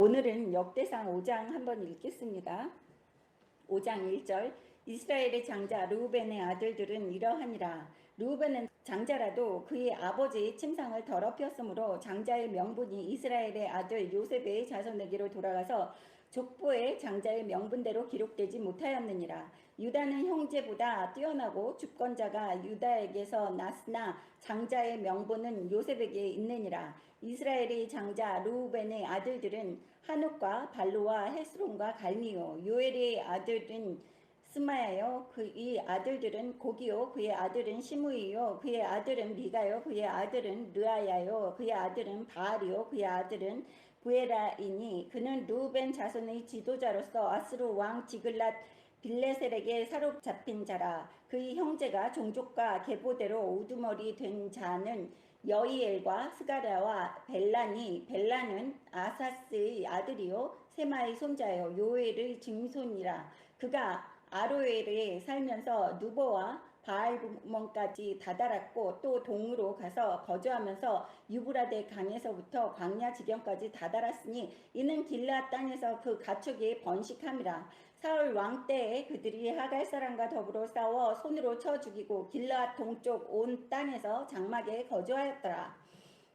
오늘은 역대상 5장 한번 읽겠습니다. 5장 1절 이스라엘의 장자 르우벤의 아들들은 이러하니라. 르우벤은 장자라도 그의 아버지의 침상을 더럽혔으므로 장자의 명분이 이스라엘의 아들 요셉의 자손에게로 돌아가서 족보의 장자의 명분대로 기록되지 못하였느니라. 유다는 형제보다 뛰어나고 주권자가 유다에게서 났으나 장자의 명분은 요셉에게 있느니라. 이스라엘의 장자 르우벤의 아들들은 한옥과 발로와 헤스론과 갈미요. 요엘의 아들은 스마야요. 그의 아들들은 고기요. 그의 아들은 시므이요. 그의 아들은 미가요. 그의 아들은 르아야요. 그의 아들은 바알이요. 그의 아들은 부에라이니 그는 르우벤 자손의 지도자로서 아스루 왕 디글랏 빌레셀에게 사로잡힌 자라. 그의 형제가 종족과 계보대로 우두머리 된 자는 여이엘과 스가랴와 벨라니. 벨라는 아사스의 아들이요 세마의 손자요 요엘의 증손이라. 그가 아로엘에 살면서 누보와 바알부몬까지 다다랐고 또 동으로 가서 거주하면서 유브라데 강에서부터 광야 지경까지 다다랐으니 이는 길르앗 땅에서 그 가축이 번식함이라. 사울 왕 때에 그들이 하갈 사람과 더불어 싸워 손으로 쳐 죽이고 길르앗 동쪽 온 땅에서 장막에 거주하였더라.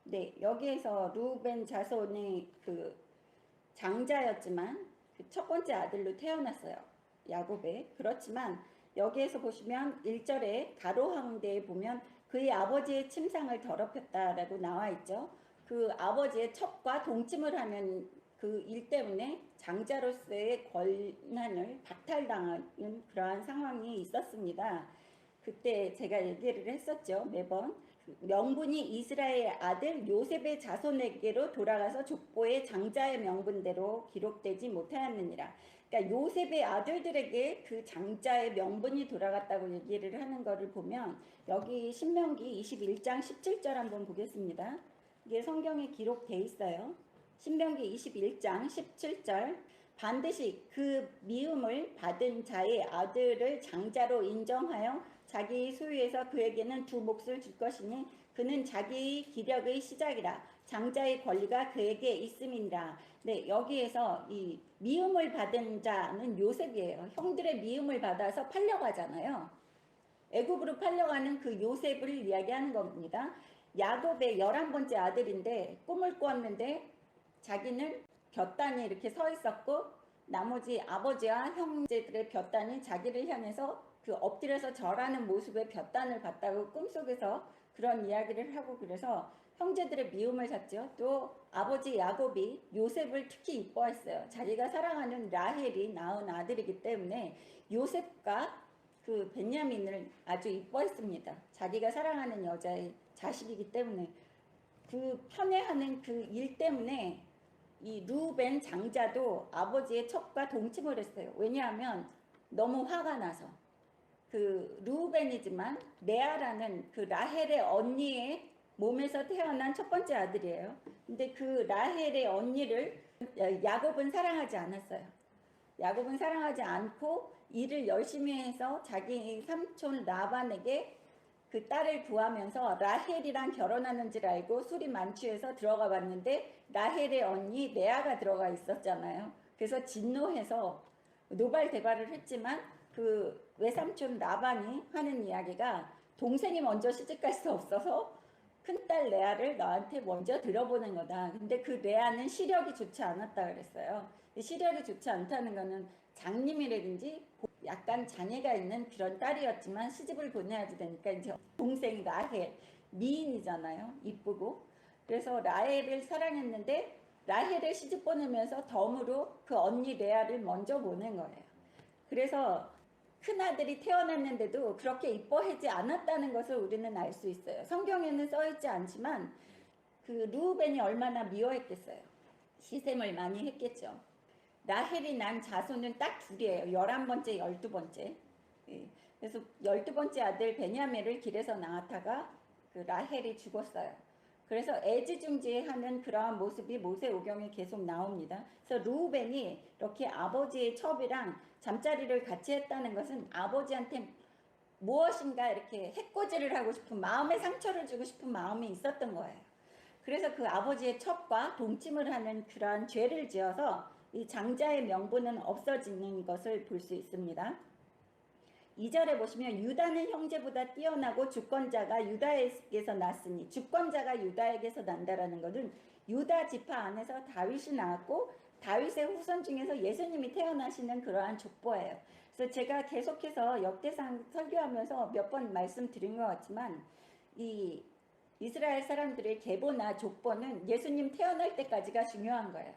네, 여기에서 르우벤 자손의 그 장자였지만 그 첫 번째 아들로 태어났어요. 야곱의. 그렇지만 여기에서 보시면 1절에 가로항대에 보면 그의 아버지의 침상을 더럽혔다라고 나와 있죠. 그 아버지의 첩과 동침을 하는 그 일 때문에 장자로서의 권한을 박탈당하는 그러한 상황이 있었습니다. 그때 제가 얘기를 했었죠. 매번 명분이 이스라엘 아들 요셉의 자손에게로 돌아가서 족보의 장자의 명분대로 기록되지 못하였느니라. 그러니까 요셉의 아들들에게 그 장자의 명분이 돌아갔다고 얘기를 하는 것을 보면 여기 신명기 21장 17절 한번 보겠습니다. 이게 성경에 기록돼 있어요. 신명기 21장 17절 반드시 그 미움을 받은 자의 아들을 장자로 인정하여 자기 소유에서 그에게는 두 몫을 줄 것이니 그는 자기의 기력의 시작이라. 장자의 권리가 그에게 있음이니라. 네, 여기에서 이 미움을 받은 자는 요셉이에요. 형들의 미움을 받아서 팔려가잖아요. 애굽으로 팔려가는 그 요셉을 이야기하는 겁니다. 야곱의 11번째 아들인데 꿈을 꾸었는데 자기는 볕단이 이렇게 서 있었고 나머지 아버지와 형제들의 볕단이 자기를 향해서 그 엎드려서 절하는 모습의 볕단을 봤다고 꿈속에서 그런 이야기를 하고 그래서 형제들의 미움을 샀죠. 또 아버지 야곱이 요셉을 특히 이뻐했어요. 자기가 사랑하는 라헬이 낳은 아들이기 때문에 요셉과 그 베냐민을 아주 이뻐했습니다. 자기가 사랑하는 여자의 자식이기 때문에 그 편애하는 그 일 때문에 이 르우벤 장자도 아버지의 첩과 동침을 했어요. 왜냐하면 너무 화가 나서. 그 르우벤이지만 레아라는 그 라헬의 언니의 몸에서 태어난 첫 번째 아들이에요. 근데 그 라헬의 언니를 야곱은 사랑하지 않았어요. 야곱은 사랑하지 않고 일을 열심히 해서 자기 삼촌 라반에게 그 딸을 구하면서 라헬이랑 결혼하는 줄 알고 술이 만취해서 들어가 봤는데 라헬의 언니 레아가 들어가 있었잖아요. 그래서 진노해서 노발대발을 했지만 그 외삼촌 라반이 하는 이야기가 동생이 먼저 시집갈 수 없어서 큰딸 레아를 너한테 먼저 들어보는 거다. 근데 그 레아는 시력이 좋지 않았다 그랬어요. 시력이 좋지 않다는 거는 장님이라든지 약간 장애가 있는 그런 딸이었지만 시집을 보내야지 되니까 이제 동생 라헬 미인이잖아요. 이쁘고. 그래서 라헬을 사랑했는데 라헬을 시집 보내면서 덤으로 그 언니 레아를 먼저 보낸 거예요. 그래서 큰아들이 태어났는데도 그렇게 이뻐하지 않았다는 것을 우리는 알 수 있어요. 성경에는 써있지 않지만 그 르우벤이 얼마나 미워했겠어요. 희생을 많이 했겠죠. 라헬이 난 자손은 딱 둘이에요. 11번째, 12번째. 예. 그래서 12번째 아들 베냐민을 길에서 낳았다가 그 라헬이 죽었어요. 그래서 애지중지하는 그러한 모습이 모세오경에 계속 나옵니다. 그래서 르우벤이 이렇게 아버지의 첩이랑 잠자리를 같이 했다는 것은 아버지한테 무엇인가 이렇게 해코지를 하고 싶은 마음의 상처를 주고 싶은 마음이 있었던 거예요. 그래서 그 아버지의 첩과 동침을 하는 그러한 죄를 지어서 이 장자의 명분은 없어지는 것을 볼 수 있습니다. 2절에 보시면 유다는 형제보다 뛰어나고 주권자가 유다에게서 났으니, 주권자가 유다에게서 난다라는 것은 유다 지파 안에서 다윗이 나왔고 다윗의 후손 중에서 예수님이 태어나시는 그러한 족보예요. 그래서 제가 계속해서 역대상 설교하면서 몇 번 말씀드린 것 같지만 이 이스라엘 사람들의 계보나 족보는 예수님 태어날 때까지가 중요한 거예요.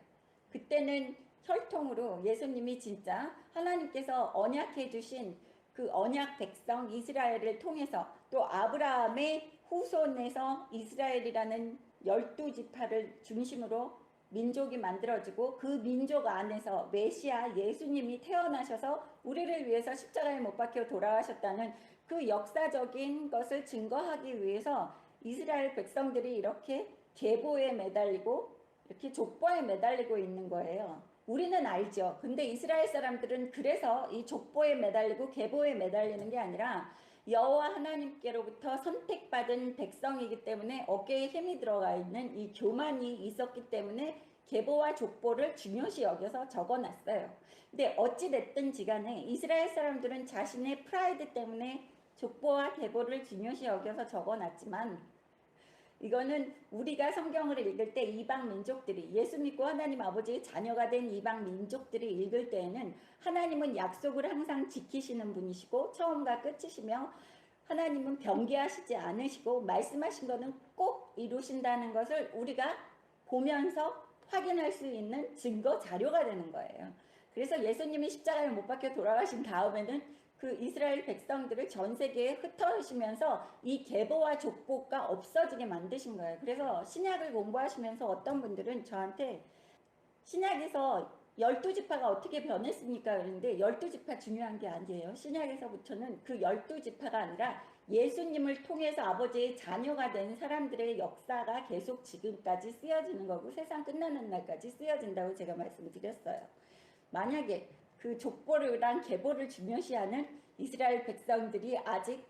그때는 혈통으로 예수님이 진짜 하나님께서 언약해 주신 그 언약 백성 이스라엘을 통해서 또 아브라함의 후손에서 이스라엘이라는 12지파를 중심으로 민족이 만들어지고 그 민족 안에서 메시아 예수님이 태어나셔서 우리를 위해서 십자가에 못 박혀 돌아가셨다는 그 역사적인 것을 증거하기 위해서 이스라엘 백성들이 이렇게 계보에 매달리고 이렇게 족보에 매달리고 있는 거예요. 우리는 알죠. 근데 이스라엘 사람들은 그래서 이 족보에 매달리고 계보에 매달리는 게 아니라 여호와 하나님께로부터 선택받은 백성이기 때문에 어깨에 힘이 들어가 있는 이 교만이 있었기 때문에 계보와 족보를 중요시 여겨서 적어놨어요. 근데 어찌됐든지 간에 이스라엘 사람들은 자신의 프라이드 때문에 족보와 계보를 중요시 여겨서 적어놨지만 이거는 우리가 성경을 읽을 때 이방 민족들이 예수 믿고 하나님 아버지의 자녀가 된 이방 민족들이 읽을 때에는 하나님은 약속을 항상 지키시는 분이시고 처음과 끝이시며 하나님은 변개하시지 않으시고 말씀하신 것은 꼭 이루신다는 것을 우리가 보면서 확인할 수 있는 증거 자료가 되는 거예요. 그래서 예수님이 십자가에 못 박혀 돌아가신 다음에는 그 이스라엘 백성들을 전 세계에 흩어지시면서 이 계보와 족보가 없어지게 만드신 거예요. 그래서 신약을 공부하시면서 어떤 분들은 저한테 신약에서 12지파가 어떻게 변했습니까? 그런데 12지파 중요한 게 아니에요. 신약에서부터는 그 12지파가 아니라 예수님을 통해서 아버지의 자녀가 된 사람들의 역사가 계속 지금까지 쓰여지는 거고 세상 끝나는 날까지 쓰여진다고 제가 말씀드렸어요. 만약에 그 족보랑 계보를 중요시하는 이스라엘 백성들이 아직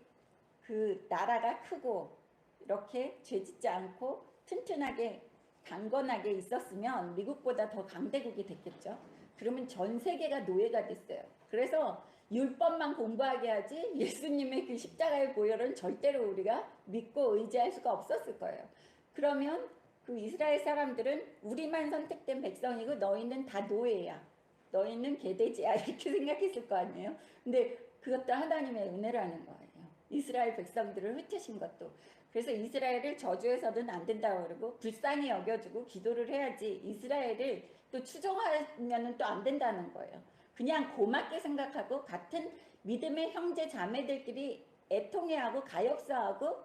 그 나라가 크고 이렇게 죄짓지 않고 튼튼하게 강건하게 있었으면 미국보다 더 강대국이 됐겠죠. 그러면 전 세계가 노예가 됐어요. 그래서 율법만 공부하게 하지 예수님의 그 십자가의 보혈은 절대로 우리가 믿고 의지할 수가 없었을 거예요. 그러면 그 이스라엘 사람들은 우리만 선택된 백성이고 너희는 다 노예야. 너희는 개돼지야 이렇게 생각했을 거 아니에요. 근데 그것도 하나님의 은혜라는 거예요. 이스라엘 백성들을 흩으신 것도. 그래서 이스라엘을 저주해서는 안 된다고 그러고 불쌍히 여겨주고 기도를 해야지 이스라엘을 또 추종하면 또 안 된다는 거예요. 그냥 고맙게 생각하고 같은 믿음의 형제 자매들끼리 애통해하고 가역사하고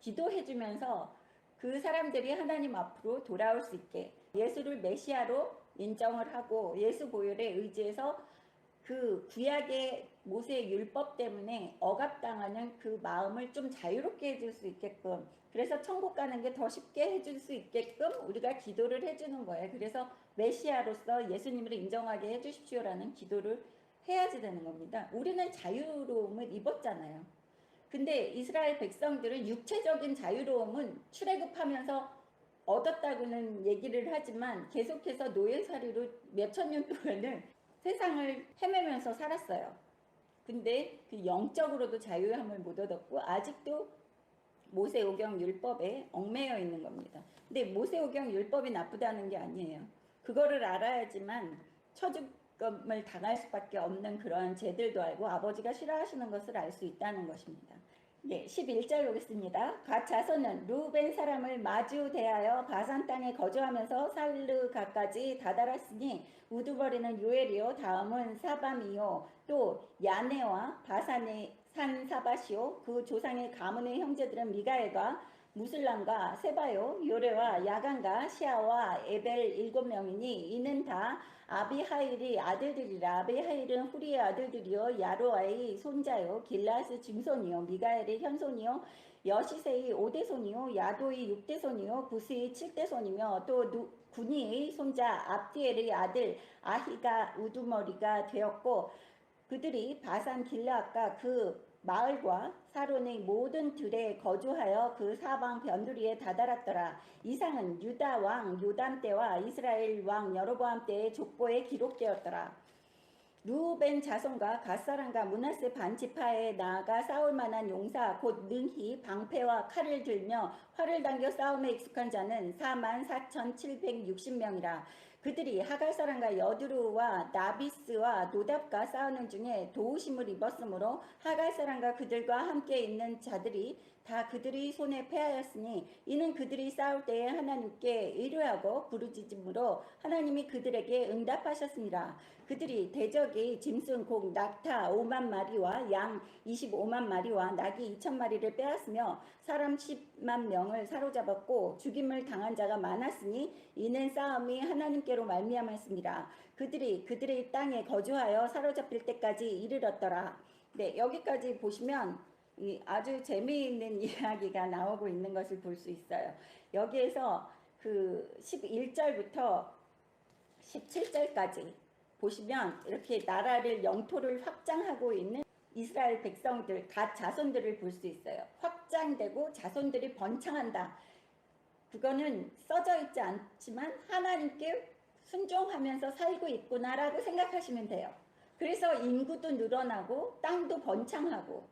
기도해주면서 그 사람들이 하나님 앞으로 돌아올 수 있게 예수를 메시아로 인정을 하고 예수 보혈에 의지해서 그 구약의 모세의 율법 때문에 억압당하는 그 마음을 좀 자유롭게 해줄 수 있게끔 그래서 천국 가는 게 더 쉽게 해줄 수 있게끔 우리가 기도를 해주는 거예요. 그래서 메시아로서 예수님을 인정하게 해주십시오라는 기도를 해야지 되는 겁니다. 우리는 자유로움을 입었잖아요. 근데 이스라엘 백성들은 육체적인 자유로움은 출애굽하면서 얻었다고는 얘기를 하지만 계속해서 노예살이로 몇천 년 동안을 세상을 헤매면서 살았어요. 근데 그 영적으로도 자유함을 못 얻었고 아직도 모세오경 율법에 얽매여 있는 겁니다. 근데 모세오경 율법이 나쁘다는 게 아니에요. 그거를 알아야지만 처죽음을 당할 수밖에 없는 그런 죄들도 알고 아버지가 싫어하시는 것을 알 수 있다는 것입니다. 네, 11절 보겠습니다. 갓 자손은 루벤 사람을 마주 대하여 바산 땅에 거주하면서 살르가까지 다다랐으니 우두머리는 요엘이요 다음은 사밤이요 또 야네와 바산의 산 사바시요 그 조상의 가문의 형제들은 미가엘과 무슬람과 세바요 요레와 야간과 시아와 에벨 7명이니 이는 다 아비하일이 아들들이라. 아비하일은 후리의 아들들이요 야로아의 손자요 길라스 증손이요 미가엘의 현손이요 여시세의 5대손이요 야도의 6대손이요 부스의 7대손이며 또 구니의 손자 압디엘의 아들 아히가 우두머리가 되었고 그들이 바산 길라앗과 그 마을과 사론의 모든 들에 거주하여 그 사방 변두리에 다다랐더라. 이상은 유다 왕 요담 때와 이스라엘 왕 여로보암 때의 족보에 기록되었더라. 루벤 자손과 갓사람과 므낫세 반 지파에 나아가 싸울 만한 용사 곧 능히 방패와 칼을 들며 활을 당겨 싸움에 익숙한 자는 44,760명이라. 그들이 하갈 사람과 여두루와 나비스와 노답과 싸우는 중에 도우심을 입었으므로 하갈 사람과 그들과 함께 있는 자들이 다 그들의 손에 패하였으니 이는 그들이 싸울 때에 하나님께 의뢰하고 부르짖음으로 하나님이 그들에게 응답하셨습니다. 그들이 대적이 짐승 곧 낙타 5만 마리와 양 25만 마리와 낙이 2천 마리를 빼앗으며 사람 10만 명을 사로잡았고 죽임을 당한 자가 많았으니 이는 싸움이 하나님께로 말미암았습니다. 그들이 그들의 땅에 거주하여 사로잡힐 때까지 이르렀더라. 네, 여기까지 보시면 아주 재미있는 이야기가 나오고 있는 것을 볼 수 있어요. 여기에서 그 11절부터 17절까지 보시면 이렇게 나라를 영토를 확장하고 있는 이스라엘 백성들 갓 자손들을 볼 수 있어요. 확장되고 자손들이 번창한다. 그거는 써져 있지 않지만 하나님께 순종하면서 살고 있구나라고 생각하시면 돼요. 그래서 인구도 늘어나고 땅도 번창하고.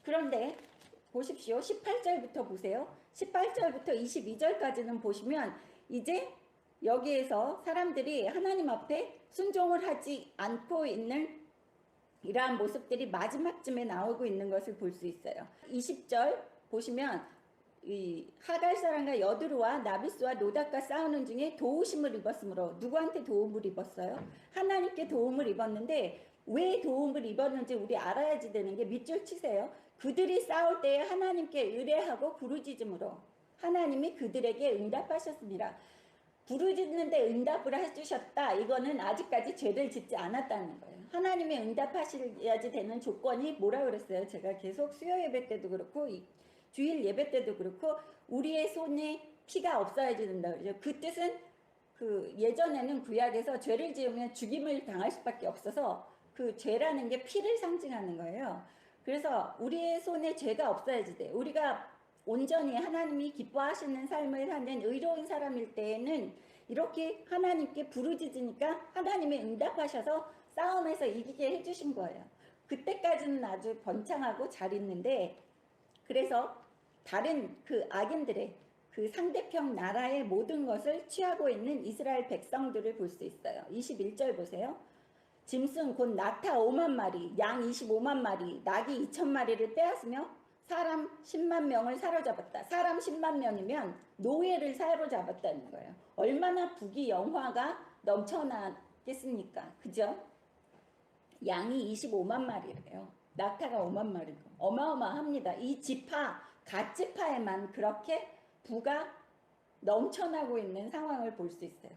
그런데 보십시오. 18절부터 보세요. 18절부터 22절까지는 보시면 이제 여기에서 사람들이 하나님 앞에 순종을 하지 않고 있는 이러한 모습들이 마지막쯤에 나오고 있는 것을 볼 수 있어요. 20절 보시면 이 하갈 사람과 여두루와 나비스와 노닥과 싸우는 중에 도우심을 입었으므로. 누구한테 도움을 입었어요? 하나님께 도움을 입었는데 왜 도움을 입었는지 우리 알아야지 되는 게 밑줄 치세요. 그들이 싸울 때에 하나님께 의뢰하고 부르짖음으로 하나님이 그들에게 응답하셨습니다. 부르짖는데 응답을 해주셨다. 이거는 아직까지 죄를 짓지 않았다는 거예요. 하나님이 응답하셔야지 되는 조건이 뭐라 그랬어요? 제가 계속 수요 예배 때도 그렇고 주일 예배 때도 그렇고 우리의 손에 피가 없어야지 된다 그러죠. 그 뜻은 그 예전에는 구약에서 죄를 지으면 죽임을 당할 수밖에 없어서 그 죄라는 게 피를 상징하는 거예요. 그래서 우리의 손에 죄가 없어야지 돼. 우리가 온전히 하나님이 기뻐하시는 삶을 사는 의로운 사람일 때에는 이렇게 하나님께 부르짖으니까 하나님이 응답하셔서 싸움에서 이기게 해주신 거예요. 그때까지는 아주 번창하고 잘 있는데 그래서 다른 그 악인들의 그 상대편 나라의 모든 것을 취하고 있는 이스라엘 백성들을 볼 수 있어요. 21절 보세요. 짐승 곧 낙타 5만 마리, 양 25만 마리, 낙이 2천 마리를 빼앗으며 사람 10만 명을 사로잡았다. 사람 10만 명이면 노예를 사로잡았다는 거예요. 얼마나 부귀 영화가 넘쳐나겠습니까? 그죠? 양이 25만 마리래요. 낙타가 5만 마리고 어마어마합니다. 이 지파, 갓 지파에만 그렇게 부가 넘쳐나고 있는 상황을 볼 수 있어요.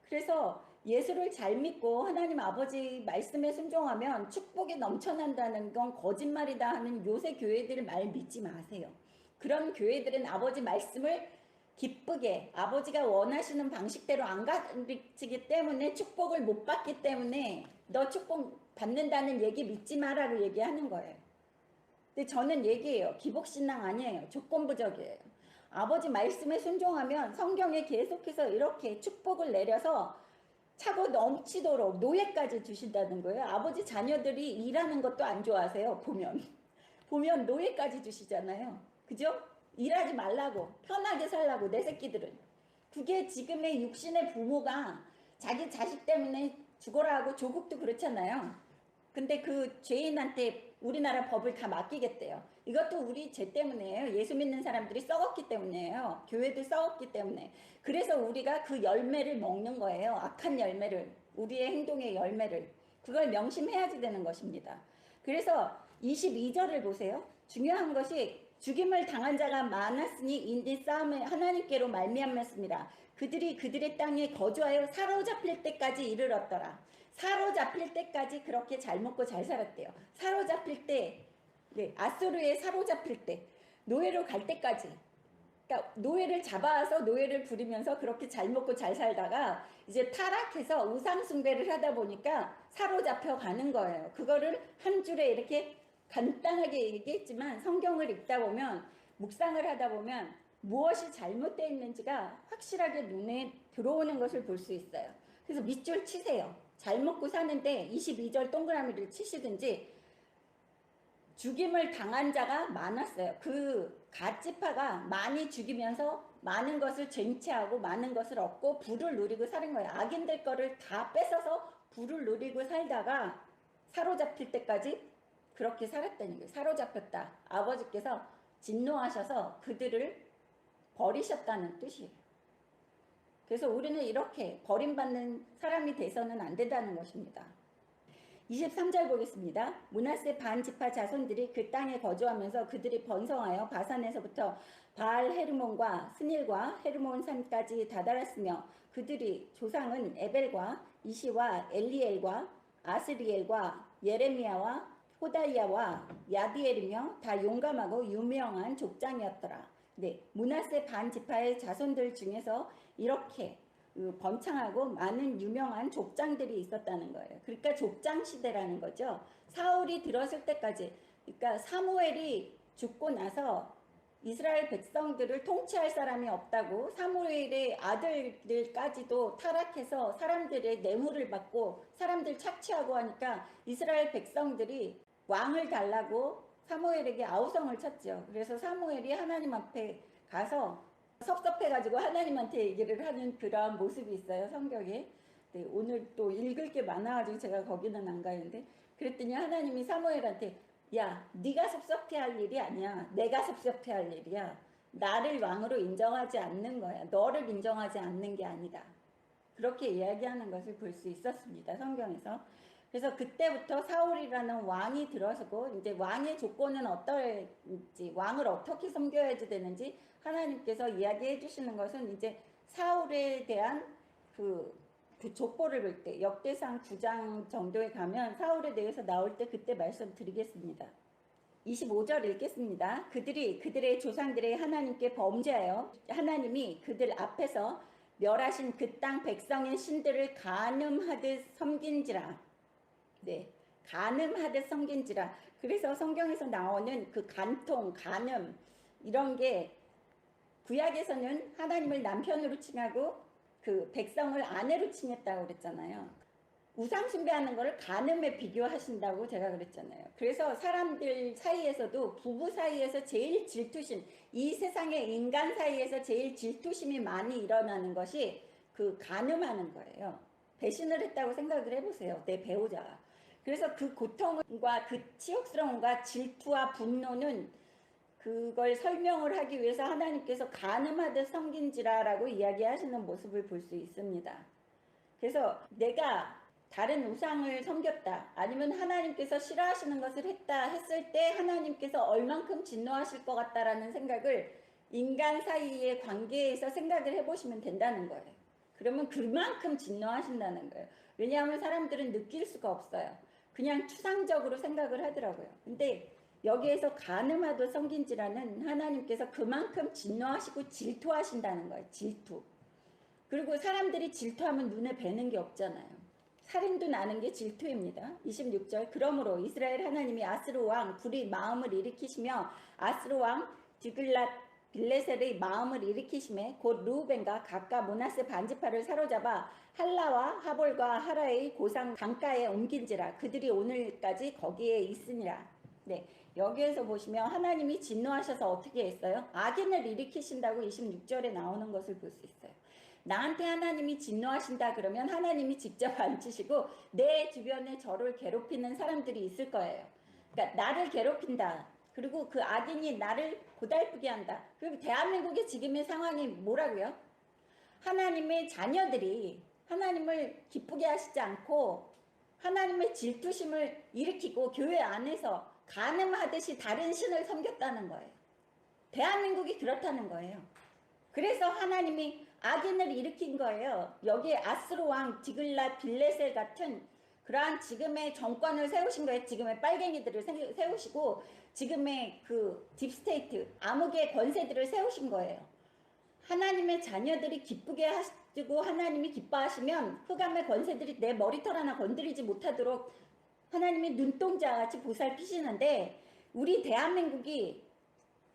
그래서 예수를 잘 믿고 하나님 아버지 말씀에 순종하면 축복이 넘쳐난다는 건 거짓말이다 하는 요새 교회들 말 믿지 마세요. 그런 교회들은 아버지 말씀을 기쁘게 아버지가 원하시는 방식대로 안 가르치기 때문에 축복을 못 받기 때문에 너 축복 받는다는 얘기 믿지 마라고 얘기하는 거예요. 근데 저는 얘기해요. 기복신앙 아니에요. 조건부적이에요. 아버지 말씀에 순종하면 성경에 계속해서 이렇게 축복을 내려서 차고 넘치도록 노예까지 주신다는 거예요. 아버지 자녀들이 일하는 것도 안 좋아하세요. 보면 노예까지 주시잖아요. 그죠? 일하지 말라고 편하게 살라고 내 새끼들은. 그게 지금의 육신의 부모가 자기 자식 때문에 죽어라 하고 조국도 그렇잖아요. 근데 그 죄인한테 우리나라 법을 다 맡기겠대요. 이것도 우리 죄 때문이에요. 예수 믿는 사람들이 썩었기 때문이에요. 교회도 썩었기 때문에. 그래서 우리가 그 열매를 먹는 거예요. 악한 열매를. 우리의 행동의 열매를. 그걸 명심해야지 되는 것입니다. 그래서 22절을 보세요. 중요한 것이 죽임을 당한 자가 많았으니 이 싸움을 하나님께로 말미암았습니다. 그들이 그들의 땅에 거주하여 사로잡힐 때까지 이르렀더라. 사로잡힐 때까지 그렇게 잘 먹고 잘 살았대요. 사로잡힐 때, 네, 아수르에 사로잡힐 때, 노예로 갈 때까지. 그러니까 노예를 잡아서 노예를 부리면서 그렇게 잘 먹고 잘 살다가 이제 타락해서 우상 숭배를 하다 보니까 사로잡혀 가는 거예요. 그거를 한 줄에 이렇게 간단하게 얘기했지만 성경을 읽다 보면, 묵상을 하다 보면 무엇이 잘못되어 있는지가 확실하게 눈에 들어오는 것을 볼 수 있어요. 그래서 밑줄 치세요. 잘 먹고 사는데 22절 동그라미를 치시든지, 죽임을 당한 자가 많았어요. 그 갓지파가 많이 죽이면서 많은 것을 쟁취하고 많은 것을 얻고 부를 누리고 사는 거예요. 악인들 거를 다 뺏어서 부를 누리고 살다가 사로잡힐 때까지 그렇게 살았다는 거예요. 사로잡혔다. 아버지께서 진노하셔서 그들을 버리셨다는 뜻이에요. 그래서 우리는 이렇게 버림받는 사람이 돼서는 안 된다는 것입니다. 23절 보겠습니다. 므낫세 반 지파 자손들이 그 땅에 거주하면서 그들이 번성하여 바산에서부터 바알 헤르몬과 스닐과 헤르몬 산까지 다다랐으며, 그들이 조상은 에벨과 이시와 엘리엘과 아스리엘과 예레미야와 호다이야와 야디엘이며 다 용감하고 유명한 족장이었더라. 네, 므낫세 반 지파의 자손들 중에서 이렇게 번창하고 많은 유명한 족장들이 있었다는 거예요. 그러니까 족장 시대라는 거죠. 사울이 들었을 때까지, 그러니까 사무엘이 죽고 나서 이스라엘 백성들을 통치할 사람이 없다고, 사무엘의 아들들까지도 타락해서 사람들의 뇌물을 받고 사람들 착취하고 하니까 이스라엘 백성들이 왕을 달라고 사무엘에게 아우성을 쳤죠. 그래서 사무엘이 하나님 앞에 가서 섭섭해가지고 하나님한테 얘기를 하는 그러한 모습이 있어요, 성경에. 네, 오늘 또 읽을 게 많아가지고 제가 거기는 안 가는데, 그랬더니 하나님이 사무엘한테, 야, 네가 섭섭해할 일이 아니야. 내가 섭섭해할 일이야. 나를 왕으로 인정하지 않는 거야. 너를 인정하지 않는 게 아니다. 그렇게 이야기하는 것을 볼 수 있었습니다, 성경에서. 그래서 그때부터 사울이라는 왕이 들어서고, 이제 왕의 조건은 어떨지, 왕을 어떻게 섬겨야 되는지 하나님께서 이야기해 주시는 것은 이제 사울에 대한 그 족보를 볼 때, 역대상 9장 정도에 가면 사울에 대해서 나올 때 그때 말씀드리겠습니다. 25절 읽겠습니다. 그들이 그들의 조상들의 하나님께 범죄하여 하나님이 그들 앞에서 멸하신 그 땅 백성의 신들을 간음하듯 섬긴지라. 네, 간음하듯 섬긴지라. 그래서 성경에서 나오는 그 간통, 간음, 이런 게 구약에서는 하나님을 남편으로 칭하고 그 백성을 아내로 칭했다고 그랬잖아요. 우상 숭배하는 거를 간음에 비교하신다고 제가 그랬잖아요. 그래서 사람들 사이에서도, 부부 사이에서 제일 질투심, 이 세상의 인간 사이에서 제일 질투심이 많이 일어나는 것이 그 간음하는 거예요. 배신을 했다고 생각을 해보세요, 내 배우자가. 그래서 그 고통과 그 치욕스러움과 질투와 분노는, 그걸 설명을 하기 위해서 하나님께서 간음하듯 섬긴지라라고 이야기하시는 모습을 볼 수 있습니다. 그래서 내가 다른 우상을 섬겼다, 아니면 하나님께서 싫어하시는 것을 했다 했을 때 하나님께서 얼만큼 진노하실 것 같다라는 생각을 인간 사이의 관계에서 생각을 해보시면 된다는 거예요. 그러면 그만큼 진노하신다는 거예요. 왜냐하면 사람들은 느낄 수가 없어요. 그냥 추상적으로 생각을 하더라고요. 근데 여기에서 간음하듯 섬긴지라는, 하나님께서 그만큼 진노하시고 질투하신다는 거예요. 질투. 그리고 사람들이 질투하면 눈에 뵈는 게 없잖아요. 살인도 나는 게 질투입니다. 26절. 그러므로 이스라엘 하나님이 아스루 왕 불이 마음을 일으키시며 아스루 왕 디글랏 빌레셀의 마음을 일으키심에 곧 르우벤과 각각 므낫세 반지파를 사로잡아 할라와 하볼과 하라의 고상 강가에 옮긴지라. 그들이 오늘까지 거기에 있으니라. 네, 여기에서 보시면 하나님이 진노하셔서 어떻게 했어요? 악인을 일으키신다고 26절에 나오는 것을 볼 수 있어요. 나한테 하나님이 진노하신다 그러면 하나님이 직접 앉으시고 내 주변에 저를 괴롭히는 사람들이 있을 거예요. 그러니까 나를 괴롭힌다. 그리고 그 악인이 나를 고달프게 한다. 그리고 대한민국의 지금의 상황이 뭐라고요? 하나님의 자녀들이 하나님을 기쁘게 하시지 않고 하나님의 질투심을 일으키고 교회 안에서 간음하듯이 다른 신을 섬겼다는 거예요. 대한민국이 그렇다는 거예요. 그래서 하나님이 악인을 일으킨 거예요. 여기에 아스루 왕 디글랏 빌레셀 같은 그러한 지금의 정권을 세우신 거예요. 지금의 빨갱이들을 세우시고 지금의 그 딥스테이트, 암흑의 권세들을 세우신 거예요. 하나님의 자녀들이 기쁘게 하시고 하나님이 기뻐하시면 흑암의 권세들이 내 머리털 하나 건드리지 못하도록 하나님이 눈동자같이 보살피시는데 우리 대한민국이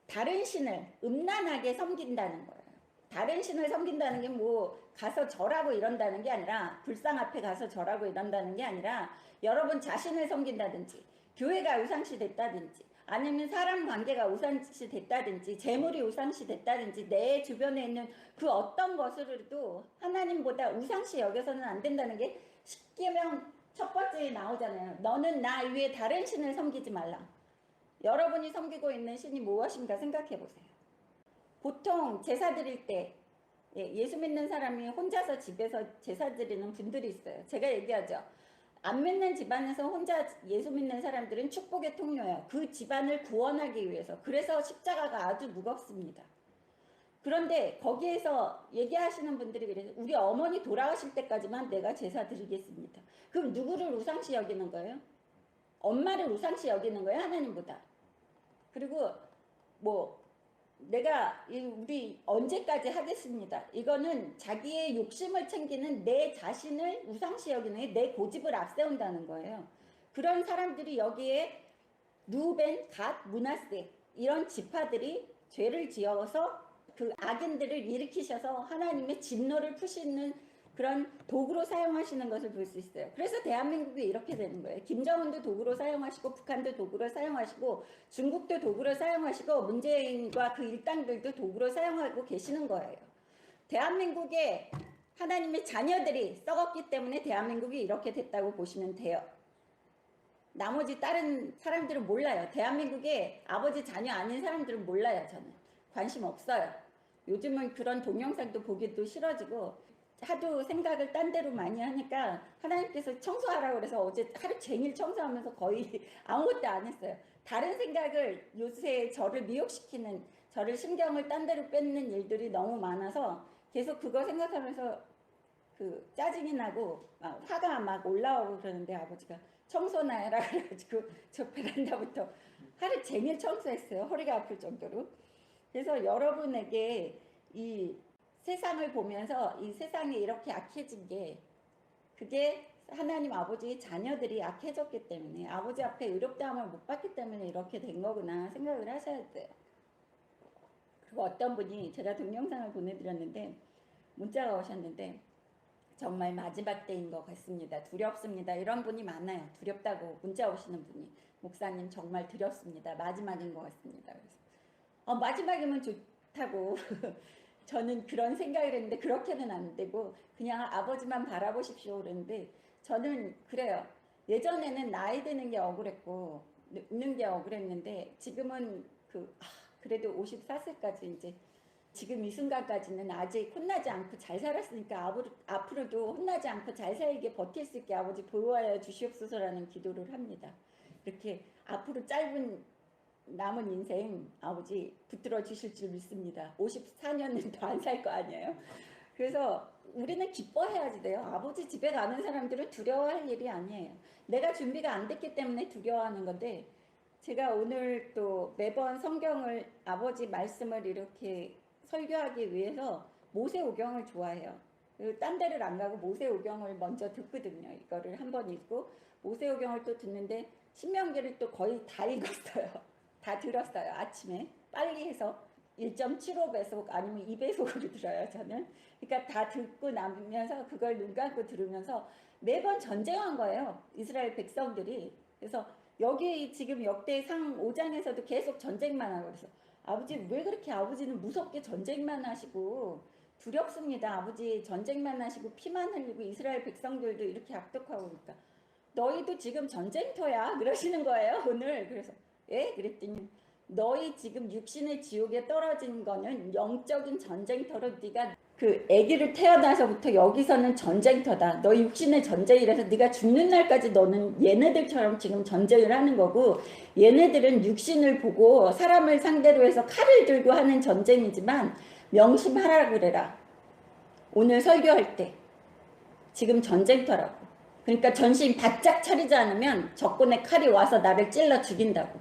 다른 신을 음란하게 섬긴다는 거예요. 다른 신을 섬긴다는 게 뭐 가서 절하고 이런다는 게 아니라, 불상 앞에 가서 절하고 이런다는 게 아니라, 여러분 자신을 섬긴다든지, 교회가 우상시 됐다든지, 아니면 사람 관계가 우상시 됐다든지, 재물이 우상시 됐다든지, 내 주변에 있는 그 어떤 것으로도 하나님보다 우상시 여겨서는 안 된다는 게 십계명 첫 번째에 나오잖아요. 너는 나 위에 다른 신을 섬기지 말라. 여러분이 섬기고 있는 신이 무엇인가 생각해 보세요. 보통 제사 드릴 때 예수 믿는 사람이 혼자서 집에서 제사 드리는 분들이 있어요. 제가 얘기하죠. 안 믿는 집안에서 혼자 예수 믿는 사람들은 축복의 통로예요. 그 집안을 구원하기 위해서. 그래서 십자가가 아주 무겁습니다. 그런데 거기에서 얘기하시는 분들이 그래서 우리 어머니 돌아가실 때까지만 내가 제사 드리겠습니다. 그럼 누구를 우상시 여기는 거예요? 엄마를 우상시 여기는 거예요? 하나님보다. 그리고 뭐 내가 우리 언제까지 하겠습니다. 이거는 자기의 욕심을 챙기는 내 자신을 우상시 여기는 내 고집을 앞세운다는 거예요. 그런 사람들이 여기에 루벤, 갓, 므낫세 이런 지파들이 죄를 지어서 그 악인들을 일으키셔서 하나님의 진노를 푸시는 그런 도구로 사용하시는 것을 볼 수 있어요. 그래서 대한민국이 이렇게 되는 거예요. 김정은도 도구로 사용하시고, 북한도 도구로 사용하시고, 중국도 도구로 사용하시고, 문재인과 그 일당들도 도구로 사용하고 계시는 거예요. 대한민국에 하나님의 자녀들이 썩었기 때문에 대한민국이 이렇게 됐다고 보시면 돼요. 나머지 다른 사람들은 몰라요. 대한민국에 아버지 자녀 아닌 사람들은 몰라요. 저는 관심 없어요. 요즘은 그런 동영상도 보기도 싫어지고 하도 생각을 딴 데로 많이 하니까 하나님께서 청소하라고 그래서 어제 하루 종일 청소하면서 거의 아무것도 안 했어요. 다른 생각을, 요새 저를 미혹시키는, 저를 신경을 딴 데로 뺏는 일들이 너무 많아서 계속 그거 생각하면서 그 짜증이 나고 화가 막 올라오고 그러는데, 아버지가 청소나 해라 그래가지고 저 베란다부터 하루 종일 청소했어요. 허리가 아플 정도로. 그래서 여러분에게 이 세상을 보면서 이 세상이 이렇게 악해진 게, 그게 하나님 아버지의 자녀들이 악해졌기 때문에, 아버지 앞에 의롭다함을 못 받기 때문에 이렇게 된 거구나 생각을 하셔야 돼요. 그리고 어떤 분이, 제가 동영상을 보내드렸는데 문자가 오셨는데, 정말 마지막 때인 것 같습니다. 두렵습니다. 이런 분이 많아요. 두렵다고 문자 오시는 분이, 목사님 정말 두렵습니다. 마지막인 것 같습니다. 그래서 마지막이면 좋다고 저는 그런 생각을 했는데, 그렇게는 안 되고 그냥 아버지만 바라보십시오 그랬는데, 저는 그래요. 예전에는 나이 드는 게 억울했고 늙는 게 억울했는데, 지금은 그래도 54세까지 이제 지금 이 순간까지는 아직 혼나지 않고 잘 살았으니까 앞으로도 혼나지 않고 잘 살게 버틸 수 있게 아버지 보호하여 주시옵소서라는 기도를 합니다. 이렇게 앞으로 짧은 남은 인생 아버지 붙들어 주실 줄 믿습니다. 54년은 더 안 살 거 아니에요. 그래서 우리는 기뻐해야지 돼요. 아버지 집에 가는 사람들은 두려워할 일이 아니에요. 내가 준비가 안 됐기 때문에 두려워하는 건데, 제가 오늘 또 매번 성경을, 아버지 말씀을 이렇게 설교하기 위해서 모세오경을 좋아해요. 딴 데를 안 가고 모세오경을 먼저 듣거든요. 이거를 한번 읽고 모세오경을 또 듣는데, 신명기를 또 거의 다 읽었어요. 다 들었어요. 아침에 빨리 해서 1.75배속 아니면 2배속으로 들어요. 저는. 그러니까 다 듣고 나면서 그걸 눈 감고 들으면서 매번 전쟁한 거예요. 이스라엘 백성들이. 그래서 여기 지금 역대상 5장에서도 계속 전쟁만 하고, 그래서 아버지 왜 그렇게, 아버지는 무섭게 전쟁만 하시고 두렵습니다. 아버지 전쟁만 하시고 피만 흘리고 이스라엘 백성들도 이렇게 악독하고, 그러니까 너희도 지금 전쟁터야 그러시는 거예요 오늘. 그래서 예? 그랬더니 너희 지금 육신의 지옥에 떨어진 거는 영적인 전쟁터로, 네가 그 아기를 태어나서부터 여기서는 전쟁터다. 너 육신의 전쟁이라서 네가 죽는 날까지 너는 얘네들처럼 지금 전쟁을 하는 거고, 얘네들은 육신을 보고 사람을 상대로 해서 칼을 들고 하는 전쟁이지만 명심하라 그래라. 오늘 설교할 때 지금 전쟁터라고. 그러니까 전신 바짝 차리지 않으면 적군의 칼이 와서 나를 찔러 죽인다고.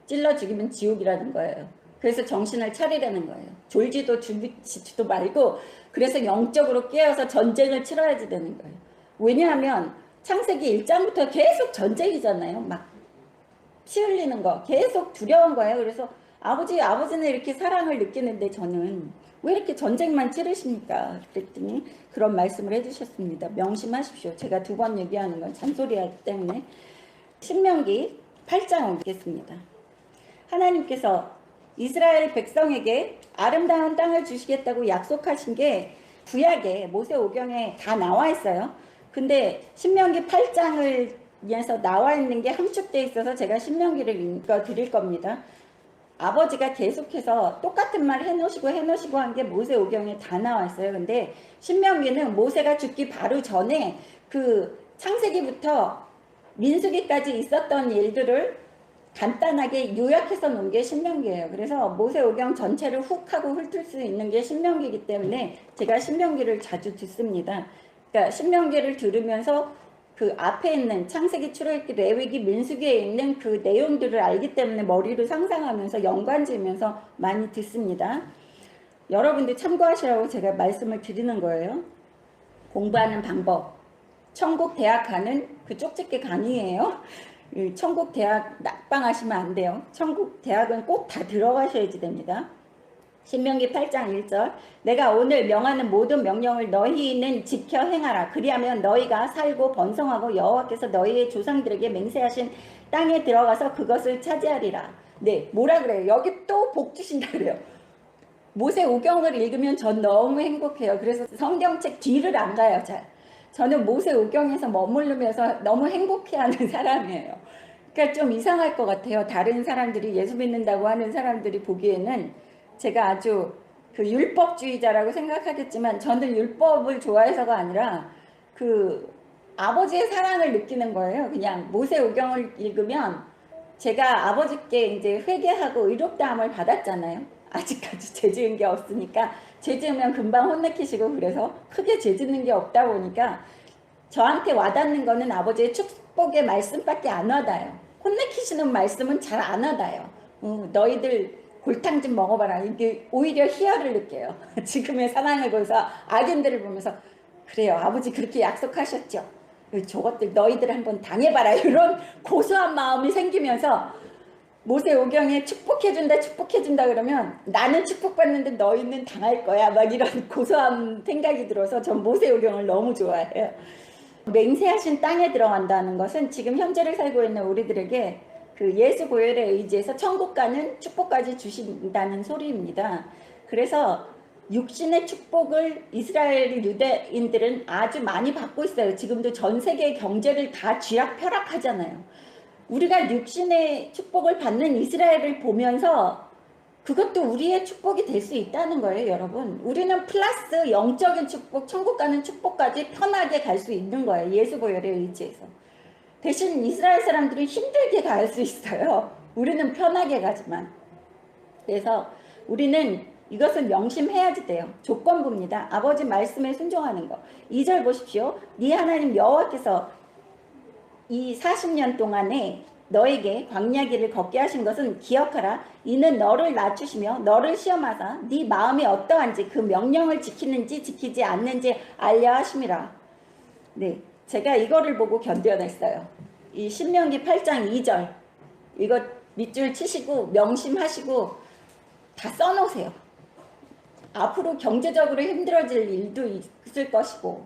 찔러 죽이면 지옥이라는 거예요. 그래서 정신을 차리라는 거예요. 졸지도 말고, 그래서 영적으로 깨어서 전쟁을 치러야지 되는 거예요. 왜냐하면 창세기 1장부터 계속 전쟁이잖아요. 막 피 흘리는 거 계속 두려운 거예요. 그래서 아버지는 이렇게 사랑을 느끼는데 저는 왜 이렇게 전쟁만 치르십니까? 그랬더니 그런 말씀을 해주셨습니다. 명심하십시오. 제가 2번 얘기하는 건 잔소리하기 때문에. 신명기 8장 오겠습니다. 하나님께서 이스라엘 백성에게 아름다운 땅을 주시겠다고 약속하신 게 구약에 모세오경에 다 나와 있어요. 근데 신명기 8장을 위해서 나와 있는 게 함축되어 있어서 제가 신명기를 읽어 드릴 겁니다. 아버지가 계속해서 똑같은 말 해놓으시고 한 게 모세오경에 다 나와 있어요. 근데 신명기는 모세가 죽기 바로 전에 그 창세기부터 민수기까지 있었던 일들을 간단하게 요약해서 놓은 게 신명기예요. 그래서 모세오경 전체를 훅 하고 훑을 수 있는 게 신명기이기 때문에 제가 신명기를 자주 듣습니다. 그러니까 신명기를 들으면서 그 앞에 있는 창세기, 출애굽기, 레위기, 민수기에 있는 그 내용들을 알기 때문에 머리로 상상하면서 연관지으면서 많이 듣습니다. 여러분들 참고하시라고 제가 말씀을 드리는 거예요. 공부하는 방법. 천국 대학 가는 그 쪽집게 강의예요. 천국 대학 낙방하시면 안 돼요. 천국 대학은 꼭 다 들어가셔야지 됩니다. 신명기 8장 1절 내가 오늘 명하는 모든 명령을 너희는 지켜 행하라. 그리하면 너희가 살고 번성하고 여호와께서 너희의 조상들에게 맹세하신 땅에 들어가서 그것을 차지하리라. 네, 뭐라 그래요? 여기 또 복 주신다 그래요. 모세오경을 읽으면 전 너무 행복해요. 그래서 성경책 뒤를 안 가요. 잘. 저는 모세오경에서 머무르면서 너무 행복해하는 사람이에요. 그러니까 좀 이상할 것 같아요. 다른 사람들이 예수 믿는다고 하는 사람들이 보기에는 제가 아주 그 율법주의자라고 생각하겠지만 저는 율법을 좋아해서가 아니라 그 아버지의 사랑을 느끼는 거예요. 그냥 모세오경을 읽으면 제가 아버지께 이제 회개하고 의롭다함을 받았잖아요. 아직까지 죄 지은 게 없으니까 죄 지으면 금방 혼내키시고 그래서 크게 죄 짓는 게 없다 보니까 저한테 와닿는 거는 아버지의 축복의 말씀밖에 안 와닿아요. 혼내키시는 말씀은 잘 안 와닿아요. 너희들 골탕 좀 먹어봐라. 이게 오히려 희열을 느껴요. 지금의 상황을 보면서 악인들을 보면서 그래요. 아버지 그렇게 약속하셨죠. 저것들 너희들 한번 당해봐라. 이런 고소한 마음이 생기면서 모세오경에 축복해준다 그러면 나는 축복받는데 너희는 당할 거야. 막 이런 고소한 생각이 들어서 전 모세오경을 너무 좋아해요. 맹세하신 땅에 들어간다는 것은 지금 현재를 살고 있는 우리들에게 그 예수 보혈에 의지해서 천국 가는 축복까지 주신다는 소리입니다. 그래서 육신의 축복을 이스라엘 유대인들은 아주 많이 받고 있어요. 지금도 전 세계의 경제를 다 쥐락펴락하잖아요. 우리가 육신의 축복을 받는 이스라엘을 보면서 그것도 우리의 축복이 될 수 있다는 거예요, 여러분. 우리는 플러스 영적인 축복, 천국 가는 축복까지 편하게 갈 수 있는 거예요. 예수 보혈에 의지해서. 대신 이스라엘 사람들은 힘들게 갈 수 있어요. 우리는 편하게 가지만. 그래서 우리는 이것을 명심해야지 돼요. 조건부입니다. 아버지 말씀에 순종하는 거. 2절 보십시오. 네 하나님 여호와께서 이 40년 동안에 너에게 광야길을 걷게 하신 것은 기억하라. 이는 너를 낮추시며 너를 시험하사 네 마음이 어떠한지 그 명령을 지키는지 지키지 않는지 알려 하심이라. 네, 제가 이거를 보고 견뎌냈어요. 이 신명기 8장 2절 이거 밑줄 치시고 명심하시고 다 써놓으세요. 앞으로 경제적으로 힘들어질 일도 있을 것이고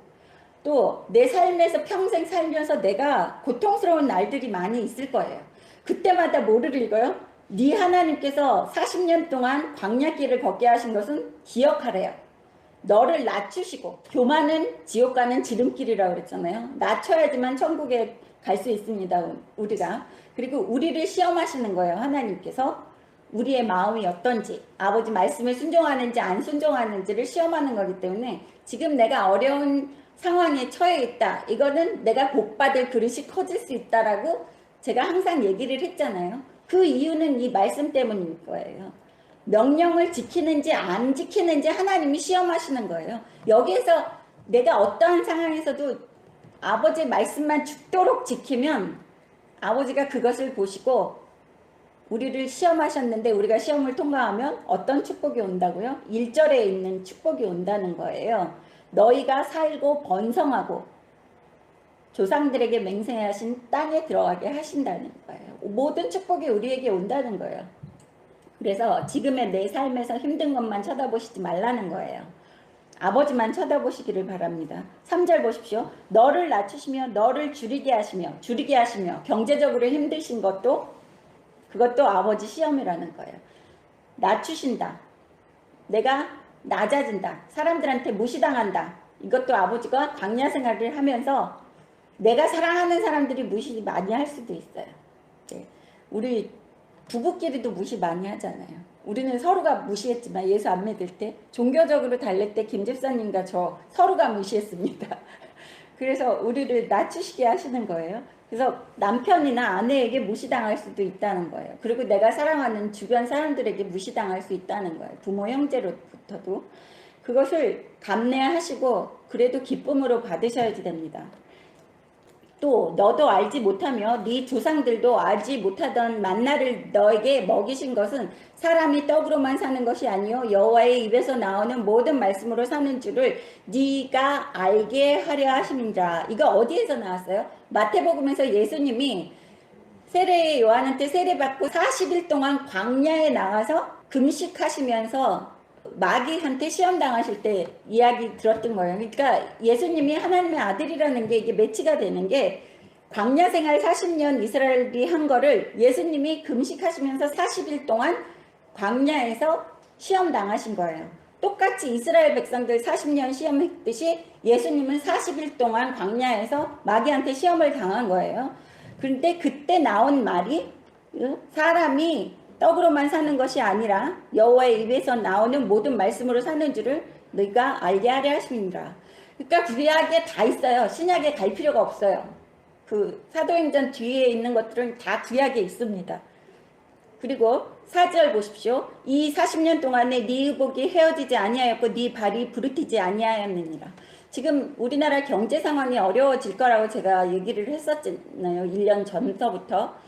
또 내 삶에서 평생 살면서 내가 고통스러운 날들이 많이 있을 거예요. 그때마다 뭐를 읽어요? 네 하나님께서 40년 동안 광야길을 걷게 하신 것은 기억하래요. 너를 낮추시고 교만은 지옥 가는 지름길이라고 그랬잖아요. 낮춰야지만 천국에 갈 수 있습니다. 우리가. 그리고 우리를 시험하시는 거예요. 하나님께서 우리의 마음이 어떤지 아버지 말씀에 순종하는지 안 순종하는지를 시험하는 거기 때문에 지금 내가 어려운 상황에 처해 있다. 이거는 내가 복받을 그릇이 커질 수 있다라고 제가 항상 얘기를 했잖아요. 그 이유는 이 말씀 때문일 거예요. 명령을 지키는지 안 지키는지 하나님이 시험하시는 거예요. 여기에서 내가 어떠한 상황에서도 아버지의 말씀만 죽도록 지키면 아버지가 그것을 보시고 우리를 시험하셨는데 우리가 시험을 통과하면 어떤 축복이 온다고요? 1절에 있는 축복이 온다는 거예요. 너희가 살고 번성하고 조상들에게 맹세하신 땅에 들어가게 하신다는 거예요. 모든 축복이 우리에게 온다는 거예요. 그래서 지금의 내 삶에서 힘든 것만 쳐다보시지 말라는 거예요. 아버지만 쳐다보시기를 바랍니다. 3절 보십시오. 너를 낮추시며 너를 줄이게 하시며 경제적으로 힘드신 것도 그것도 아버지 시험이라는 거예요. 낮추신다. 내가 낮아진다. 사람들한테 무시당한다. 이것도 아버지가 광야 생활을 하면서 내가 사랑하는 사람들이 무시 많이 할 수도 있어요. 네. 우리 부부끼리도 무시 많이 하잖아요. 우리는 서로가 무시했지만 예수 안 믿을 때 종교적으로 달랠 때 김 집사님과 저 서로가 무시했습니다. 그래서 우리를 낮추시게 하시는 거예요. 그래서 남편이나 아내에게 무시당할 수도 있다는 거예요. 그리고 내가 사랑하는 주변 사람들에게 무시당할 수 있다는 거예요. 부모 형제로부터도. 그것을 감내하시고 그래도 기쁨으로 받으셔야지 됩니다. 또 너도 알지 못하며 네 조상들도 알지 못하던 만나를 너에게 먹이신 것은 사람이 떡으로만 사는 것이 아니요 여호와의 입에서 나오는 모든 말씀으로 사는 줄을 네가 알게 하려 하심이니라. 이거 어디에서 나왔어요? 마태복음에서 예수님이 세례 요한한테 세례받고 40일 동안 광야에 나가서 금식하시면서 마귀한테 시험 당하실 때 이야기 들었던 거예요. 그러니까 예수님이 하나님의 아들이라는 게 이게 매치가 되는 게 광야 생활 40년 이스라엘이 한 거를 예수님이 금식하시면서 40일 동안 광야에서 시험 당하신 거예요. 똑같이 이스라엘 백성들 40년 시험했듯이 예수님은 40일 동안 광야에서 마귀한테 시험을 당한 거예요. 그런데 그때 나온 말이 사람이 떡으로만 사는 것이 아니라 여호와의 입에서 나오는 모든 말씀으로 사는 줄을 너희가 알게 하려 하심이니라. 그러니까 구약에 다 있어요. 신약에 갈 필요가 없어요. 그 사도행전 뒤에 있는 것들은 다 구약에 있습니다. 그리고 4절 보십시오. 이 40년 동안에 네 의복이 헤어지지 아니하였고 네 발이 부르티지 아니하였느니라. 지금 우리나라 경제 상황이 어려워질 거라고 제가 얘기를 했었잖아요. 1년 전서부터.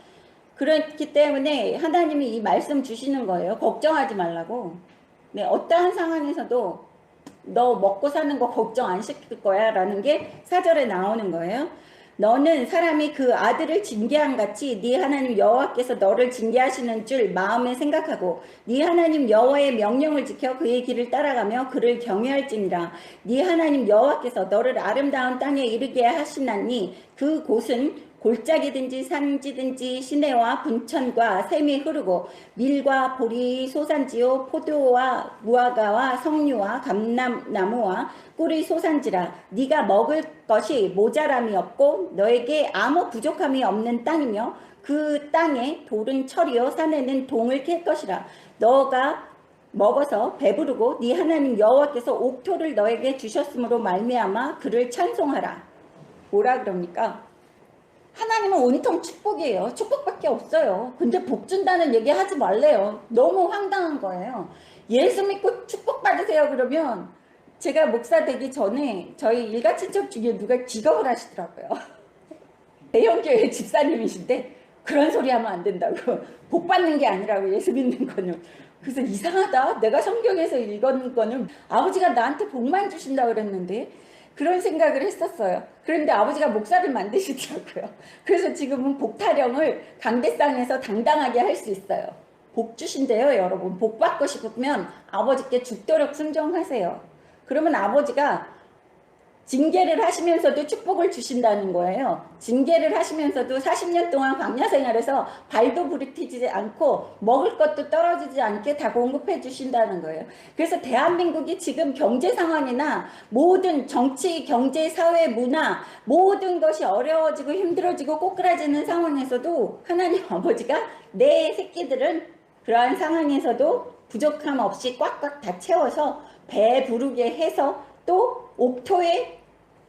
그렇기 때문에 하나님이 이 말씀 주시는 거예요. 걱정하지 말라고. 네, 어떠한 상황에서도 너 먹고 사는 거 걱정 안 시킬 거야 라는 게 4절에 나오는 거예요. 너는 사람이 그 아들을 징계한 같이 네 하나님 여호와께서 너를 징계하시는 줄 마음에 생각하고 네 하나님 여호와의 명령을 지켜 그의 길을 따라가며 그를 경외할지니라. 네 하나님 여호와께서 너를 아름다운 땅에 이르게 하시나니 그 곳은 골짜기든지 산지든지 시내와 분천과 샘이 흐르고 밀과 보리 소산지요 포도와 무화과와 석류와 감람나무와 꿀이 소산지라. 네가 먹을 것이 모자람이 없고 너에게 아무 부족함이 없는 땅이며 그 땅에 돌은 철이요 산에는 동을 캘 것이라. 너가 먹어서 배부르고 네 하나님 여호와께서 옥토를 너에게 주셨으므로 말미암아 그를 찬송하라. 뭐라 그럽니까? 하나님은 온통 축복이에요. 축복밖에 없어요. 근데 복 준다는 얘기 하지 말래요. 너무 황당한 거예요. 예수 믿고 축복 받으세요 그러면 제가 목사 되기 전에 저희 일가친척 중에 누가 기겁을 하시더라고요. 대형교회 집사님이신데 그런 소리 하면 안 된다고. 복 받는 게 아니라고 예수 믿는 거는. 그래서 이상하다. 내가 성경에서 읽은 거는 아버지가 나한테 복만 주신다고 그랬는데 그런 생각을 했었어요. 그런데 아버지가 목사를 만드시더라고요. 그래서 지금은 복 타령을 강대상에서 당당하게 할 수 있어요. 복 주신대요 여러분. 복 받고 싶으면 아버지께 죽도록 순종하세요. 그러면 아버지가 징계를 하시면서도 축복을 주신다는 거예요. 징계를 하시면서도 40년 동안 광야 생활에서 발도 부르티지 않고 먹을 것도 떨어지지 않게 다 공급해 주신다는 거예요. 그래서 대한민국이 지금 경제 상황이나 모든 정치, 경제, 사회, 문화 모든 것이 어려워지고 힘들어지고 꼬꾸라지는 상황에서도 하나님 아버지가 내 새끼들은 그러한 상황에서도 부족함 없이 꽉꽉 다 채워서 배부르게 해서 또 옥토에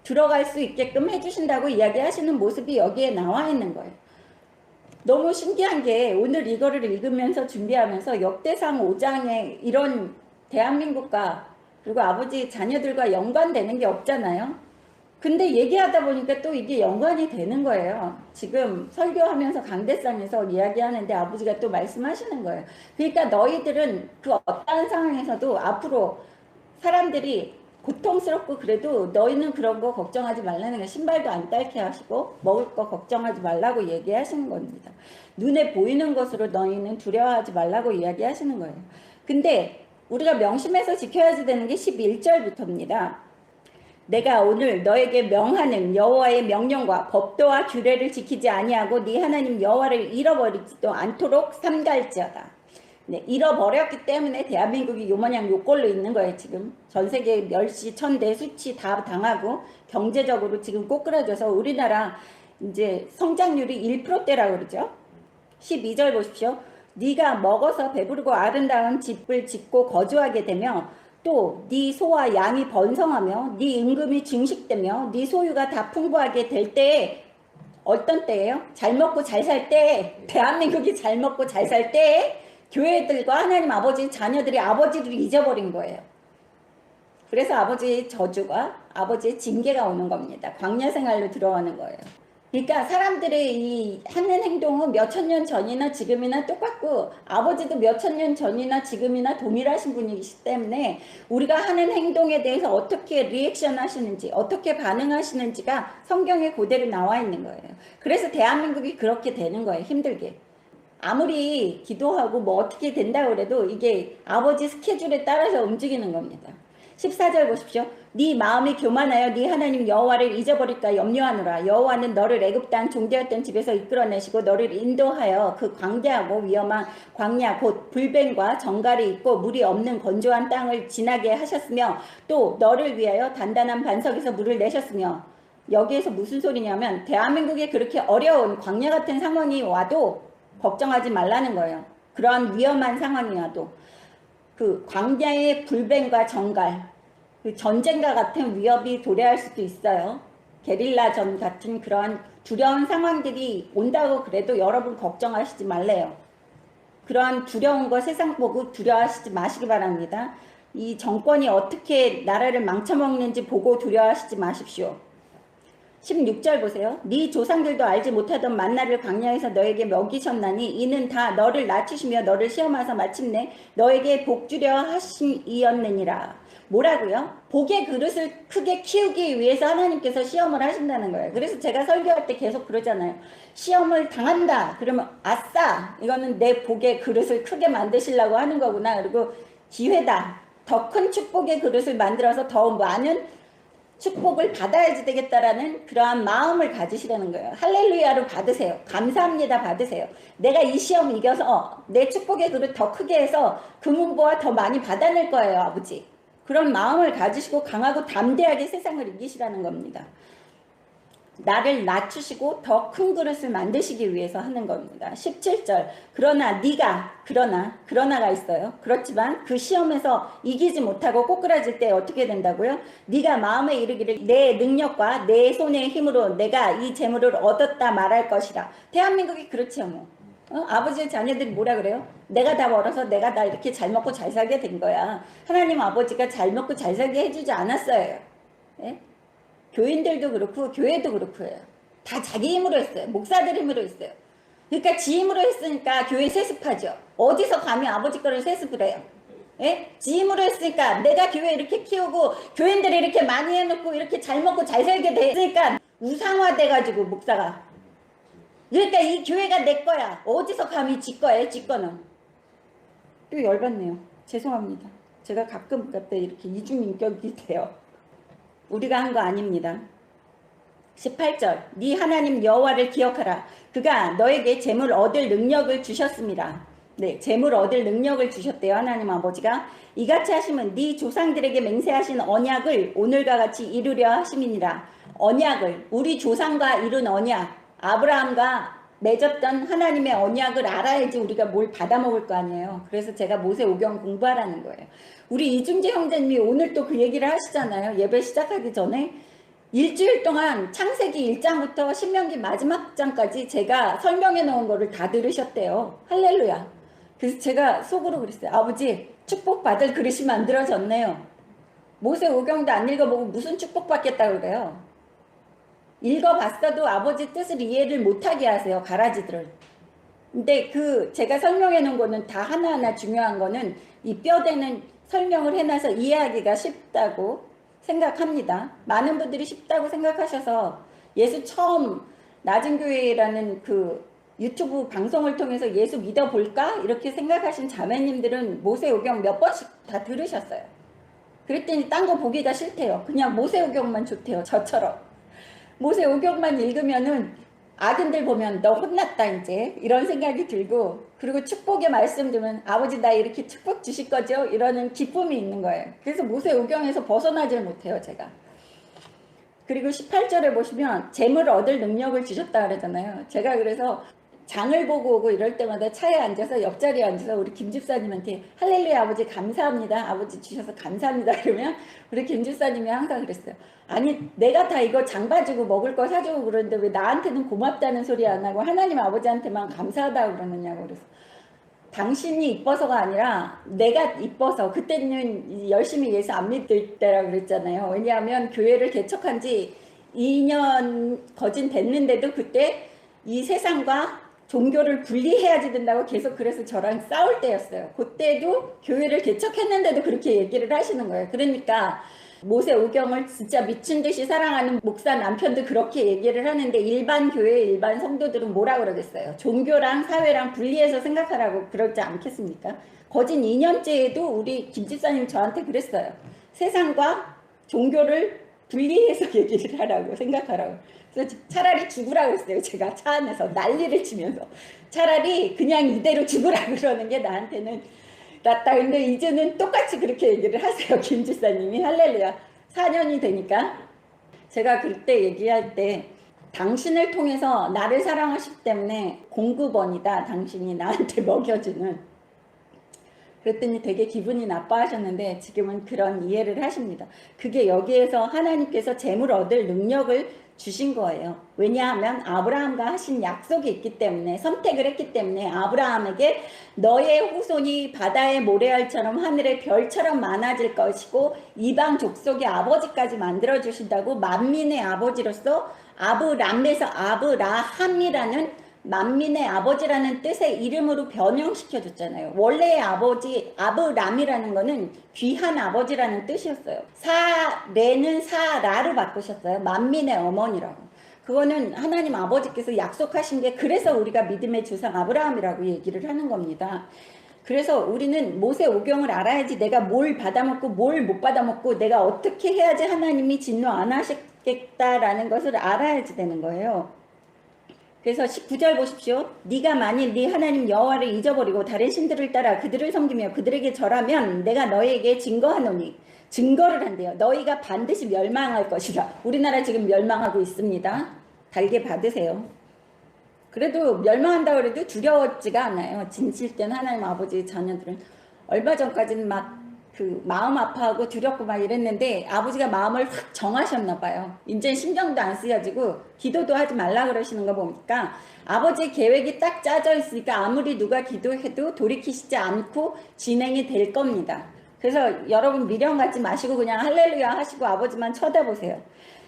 들어갈 수 있게끔 해주신다고 이야기하시는 모습이 여기에 나와 있는 거예요. 너무 신기한 게 오늘 이거를 읽으면서 준비하면서 역대상 5장에 이런 대한민국과 그리고 아버지 자녀들과 연관되는 게 없잖아요. 근데 얘기하다 보니까 또 이게 연관이 되는 거예요. 지금 설교하면서 강대상에서 이야기하는데 아버지가 또 말씀하시는 거예요. 그러니까 너희들은 그 어떠한 상황에서도 앞으로 사람들이 고통스럽고 그래도 너희는 그런 거 걱정하지 말라는 거예요. 신발도 안 닳게 하시고 먹을 거 걱정하지 말라고 얘기하시는 겁니다. 눈에 보이는 것으로 너희는 두려워하지 말라고 이야기하시는 거예요. 근데 우리가 명심해서 지켜야지 되는 게 11절부터입니다. 내가 오늘 너에게 명하는 여호와의 명령과 법도와 규례를 지키지 아니하고 네 하나님 여호와를 잃어버리지도 않도록 삼갈지어다. 네, 잃어버렸기 때문에 대한민국이 요마냥 요꼴로 있는 거예요. 지금 전 세계 멸시, 천대, 수치 다 당하고 경제적으로 지금 꼬꾸라져서 우리나라 이제 성장률이 1%대라고 그러죠. 12절 보십시오. 네가 먹어서 배부르고 아름다운 집을 짓고 거주하게 되며 또 네 소와 양이 번성하며 네 임금이 증식되며 네 소유가 다 풍부하게 될 때에 어떤 때예요? 잘 먹고 잘 살 때, 대한민국이 잘 먹고 잘 살 때에 교회들과 하나님 아버지 자녀들이 아버지를 잊어버린 거예요. 그래서 아버지의 저주가 아버지의 징계가 오는 겁니다. 광야 생활로 들어가는 거예요. 그러니까 사람들의 이 하는 행동은 몇천 년 전이나 지금이나 똑같고 아버지도 몇천 년 전이나 지금이나 동일하신 분이기 때문에 우리가 하는 행동에 대해서 어떻게 리액션 하시는지 어떻게 반응하시는지가 성경에 그대로 나와 있는 거예요. 그래서 대한민국이 그렇게 되는 거예요. 힘들게. 아무리 기도하고 뭐 어떻게 된다고 그래도 이게 아버지 스케줄에 따라서 움직이는 겁니다. 14절 보십시오. 네 마음이 교만하여 네 하나님 여호와를 잊어버릴까 염려하노라. 여호와는 너를 애굽 땅 종되었던 집에서 이끌어내시고 너를 인도하여 그 광대하고 위험한 광야 곧 불뱀과 정갈이 있고 물이 없는 건조한 땅을 지나게 하셨으며 또 너를 위하여 단단한 반석에서 물을 내셨으며 여기에서 무슨 소리냐면 대한민국에 그렇게 어려운 광야 같은 상황이 와도 걱정하지 말라는 거예요. 그러한 위험한 상황이 와도 그 광야의 불뱀과 정갈, 그 전쟁과 같은 위협이 도래할 수도 있어요. 게릴라전 같은 그러한 두려운 상황들이 온다고 그래도 여러분 걱정하시지 말래요. 그러한 두려운 거 세상 보고 두려워하시지 마시기 바랍니다. 이 정권이 어떻게 나라를 망쳐먹는지 보고 두려워하시지 마십시오. 16절 보세요. 네 조상들도 알지 못하던 만나를 광야에서 너에게 먹이셨나니 이는 다 너를 낮추시며 너를 시험하사 마침내 너에게 복주려 하심이었느니라. 뭐라고요? 복의 그릇을 크게 키우기 위해서 하나님께서 시험을 하신다는 거예요. 그래서 제가 설교할 때 계속 그러잖아요. 시험을 당한다. 그러면 아싸! 이거는 내 복의 그릇을 크게 만드시려고 하는 거구나. 그리고 기회다. 더 큰 축복의 그릇을 만들어서 더 많은 축복을 받아야지 되겠다라는 그러한 마음을 가지시라는 거예요. 할렐루야로 받으세요. 감사합니다 받으세요. 내가 이 시험 이겨서 내 축복의 그릇 더 크게 해서 금은보화 더 많이 받아낼 거예요 아버지. 그런 마음을 가지시고 강하고 담대하게 세상을 이기시라는 겁니다. 나를 낮추시고 더 큰 그릇을 만드시기 위해서 하는 겁니다. 17절 그러나 그러나가 있어요. 그렇지만 그 시험에서 이기지 못하고 꼬꾸라질 때 어떻게 된다고요? 네가 마음에 이르기를 내 능력과 내 손의 힘으로 내가 이 재물을 얻었다 말할 것이라. 대한민국이 그렇지요 뭐. 아버지의 자녀들이 뭐라 그래요? 내가 다 벌어서 내가 다 이렇게 잘 먹고 잘 살게 된 거야. 하나님 아버지가 잘 먹고 잘 살게 해주지 않았어요. 예? 교인들도 그렇고 교회도 그렇고요. 다 자기 힘으로 했어요. 목사들 힘으로 했어요. 그러니까 지 힘으로 했으니까 교회 세습하죠. 어디서 감히 아버지 거를 세습을 해요. 예? 지 힘으로 했으니까 내가 교회 이렇게 키우고 교인들이 이렇게 많이 해놓고 이렇게 잘 먹고 잘 살게 됐으니까 우상화돼가지고 목사가. 그러니까 이 교회가 내 거야. 어디서 감히 지 거예요. 지 거는. 또 열받네요. 죄송합니다. 제가 가끔 그때 이렇게 이중인격이 돼요. 우리가 한 거 아닙니다. 18절 네 하나님 여호와를 기억하라. 그가 너에게 재물 얻을 능력을 주셨습니다. 네, 재물 얻을 능력을 주셨대요. 하나님 아버지가. 이같이 하시면 네 조상들에게 맹세하신 언약을 오늘과 같이 이루려 하심이니라. 언약을 우리 조상과 이룬 언약 아브라함과 맺었던 하나님의 언약을 알아야지 우리가 뭘 받아먹을 거 아니에요. 그래서 제가 모세오경 공부하라는 거예요. 우리 이중재 형제님이 오늘 또 그 얘기를 하시잖아요. 예배 시작하기 전에 일주일 동안 창세기 1장부터 신명기 마지막 장까지 제가 설명해 놓은 거를 다 들으셨대요. 할렐루야. 그래서 제가 속으로 그랬어요. 아버지 축복받을 그릇이 만들어졌네요. 모세오경도 안 읽어보고 무슨 축복받겠다고 그래요. 읽어봤어도 아버지 뜻을 이해를 못하게 하세요. 가라지들을. 근데 그 제가 설명해 놓은 거는 다 하나하나 중요한 거는 이 뼈대는 설명을 해놔서 이해하기가 쉽다고 생각합니다. 많은 분들이 쉽다고 생각하셔서 예수 처음 낮은 교회라는 그 유튜브 방송을 통해서 예수 믿어볼까? 이렇게 생각하신 자매님들은 모세오경 몇 번씩 다 들으셨어요. 그랬더니 딴 거 보기가 싫대요. 그냥 모세오경만 좋대요. 저처럼. 모세오경만 읽으면은 아들들 보면 너 혼났다 이제 이런 생각이 들고, 그리고 축복의 말씀 들으면 아버지 나 이렇게 축복 주실 거죠? 이러는 기쁨이 있는 거예요. 그래서 모세오경에서 벗어나질 못해요 제가. 그리고 18절에 보시면 재물 얻을 능력을 주셨다 그러잖아요. 제가 그래서 장을 보고 오고 이럴 때마다 차에 앉아서 옆자리에 앉아서 우리 김 집사님한테 할렐루야 아버지 감사합니다. 아버지 주셔서 감사합니다. 그러면 우리 김 집사님이 항상 그랬어요. 아니 내가 다 이거 장 봐주고 먹을 거 사주고 그러는데 왜 나한테는 고맙다는 소리 안 하고 하나님 아버지한테만 감사하다고 그러느냐고. 그래서 당신이 이뻐서가 아니라 내가 이뻐서. 그때는 열심히 예수 안 믿을 때라 그랬잖아요. 왜냐하면 교회를 개척한 지 2년 거진 됐는데도 그때 이 세상과 종교를 분리해야지 된다고 계속 그래서 저랑 싸울 때였어요. 그때도 교회를 개척했는데도 그렇게 얘기를 하시는 거예요. 그러니까 모세오경을 진짜 미친 듯이 사랑하는 목사 남편도 그렇게 얘기를 하는데 일반 교회 일반 성도들은 뭐라 그러겠어요? 종교랑 사회랑 분리해서 생각하라고 그러지 않겠습니까? 거진 2년째에도 우리 김 집사님 저한테 그랬어요. 세상과 종교를 분리해서 얘기를 하라고, 생각하라고. 그래서 차라리 죽으라 그랬어요. 제가 차 안에서 난리를 치면서 차라리 그냥 이대로 죽으라 그러는 게 나한테는 낫다. 근데 이제는 똑같이 그렇게 얘기를 하세요. 김 집사님이. 할렐루야. 4년이 되니까. 제가 그때 얘기할 때 당신을 통해서 나를 사랑하시기 때문에 공급원이다. 당신이 나한테 먹여주는. 그랬더니 되게 기분이 나빠하셨는데 지금은 그런 이해를 하십니다. 그게 여기에서 하나님께서 재물 얻을 능력을 주신 거예요. 왜냐하면 아브라함과 하신 약속이 있기 때문에, 선택을 했기 때문에 아브라함에게 너의 후손이 바다의 모래알처럼 하늘의 별처럼 많아질 것이고 이방 족속의 아버지까지 만들어주신다고 만민의 아버지로서 아브람에서 아브라함이라는 만민의 아버지라는 뜻의 이름으로 변형시켜 줬잖아요. 원래의 아버지 아브람이라는 거는 귀한 아버지라는 뜻이었어요. 사레는 사라로 바꾸셨어요. 만민의 어머니라고. 그거는 하나님 아버지께서 약속하신 게, 그래서 우리가 믿음의 조상 아브라함이라고 얘기를 하는 겁니다. 그래서 우리는 모세오경을 알아야지 내가 뭘 받아먹고 뭘 못 받아먹고 내가 어떻게 해야지 하나님이 진노 안 하시겠다라는 것을 알아야지 되는 거예요. 그래서 19절 보십시오. 네가 만일 네 하나님 여호와를 잊어버리고 다른 신들을 따라 그들을 섬기며 그들에게 절하면 내가 너희에게 증거하노니, 증거를 한대요. 너희가 반드시 멸망할 것이라. 우리나라 지금 멸망하고 있습니다. 달게 받으세요. 그래도 멸망한다고 해도 두려웠지가 않아요. 진실된 하나님 아버지 자녀들은. 얼마 전까지는 막 그 마음 아파하고 두렵고 막 이랬는데 아버지가 마음을 확 정하셨나 봐요. 이제 신경도 안 쓰여지고 기도도 하지 말라 그러시는 거 보니까 아버지의 계획이 딱 짜져 있으니까 아무리 누가 기도해도 돌이키시지 않고 진행이 될 겁니다. 그래서 여러분 미련 갖지 마시고 그냥 할렐루야 하시고 아버지만 쳐다보세요.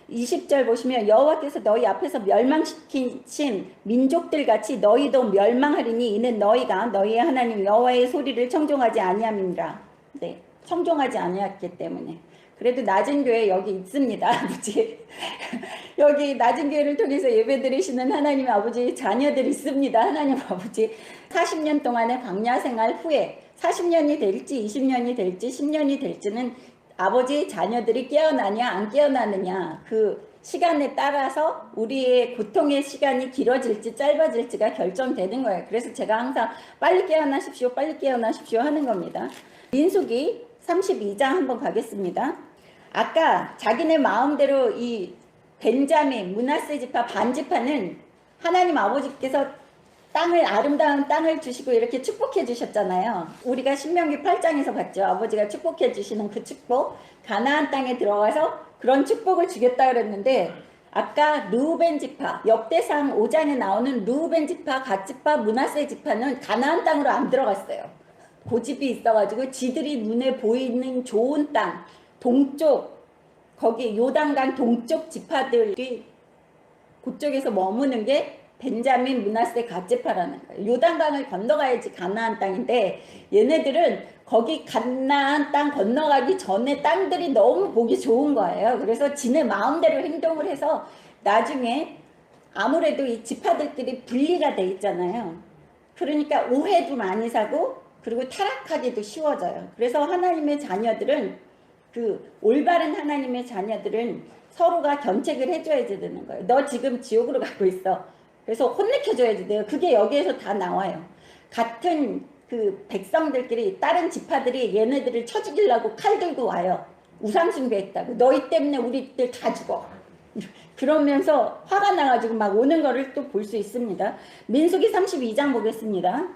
20절 보시면 여호와께서 너희 앞에서 멸망시키신 민족들 같이 너희도 멸망하리니 이는 너희가 너희의 하나님 여호와의 소리를 청종하지 아니함이니라. 네, 청종하지 아니했기 때문에. 그래도 낮은 교회 여기 있습니다. 아버지. 여기 낮은 교회를 통해서 예배 드리시는 하나님 아버지 자녀들이 있습니다. 하나님 아버지 40년 동안의 광야 생활 후에 40년이 될지 20년이 될지 10년이 될지는 아버지 자녀들이 깨어나냐 안 깨어나느냐 그 시간에 따라서 우리의 고통의 시간이 길어질지 짧아질지가 결정되는 거예요. 그래서 제가 항상 빨리 깨어나십시오 빨리 깨어나십시오 하는 겁니다. 민수기 32장 한번 가겠습니다. 아까 자기네 마음대로 이 벤자민 므낫세 지파 반지파는 하나님 아버지께서 땅을, 아름다운 땅을 주시고 이렇게 축복해 주셨잖아요. 우리가 신명기 8장에서 봤죠. 아버지가 축복해 주시는 그 축복, 가나안 땅에 들어가서 그런 축복을 주겠다 그랬는데 아까 르우벤 지파, 역대상 5장에 나오는 르우벤 지파, 갓 지파, 므낫세 지파는 가나안 땅으로 안 들어갔어요. 고집이 있어가지고 지들이 눈에 보이는 좋은 땅, 동쪽, 거기 요단강 동쪽 지파들이 그쪽에서 머무는 게 벤자민, 므낫세, 갓제파라는 거예요. 요단강을 건너가야지 가나안 땅인데 얘네들은 거기 가나안 땅 건너가기 전에 땅들이 너무 보기 좋은 거예요. 그래서 지네 마음대로 행동을 해서 나중에 아무래도 이 지파들끼리 분리가 돼 있잖아요. 그러니까 오해도 많이 사고 그리고 타락하기도 쉬워져요. 그래서 하나님의 자녀들은 그 올바른 하나님의 자녀들은 서로가 견책을 해줘야 되는 거예요. 너 지금 지옥으로 가고 있어. 그래서 혼내켜줘야지 돼요. 그게 여기에서 다 나와요. 같은 그 백성들끼리 다른 지파들이 얘네들을 쳐 죽이려고 칼 들고 와요. 우상숭배했다고. 너희 때문에 우리들 다 죽어. 그러면서 화가 나가지고 막 오는 거를 또 볼 수 있습니다. 민수기 32장 보겠습니다.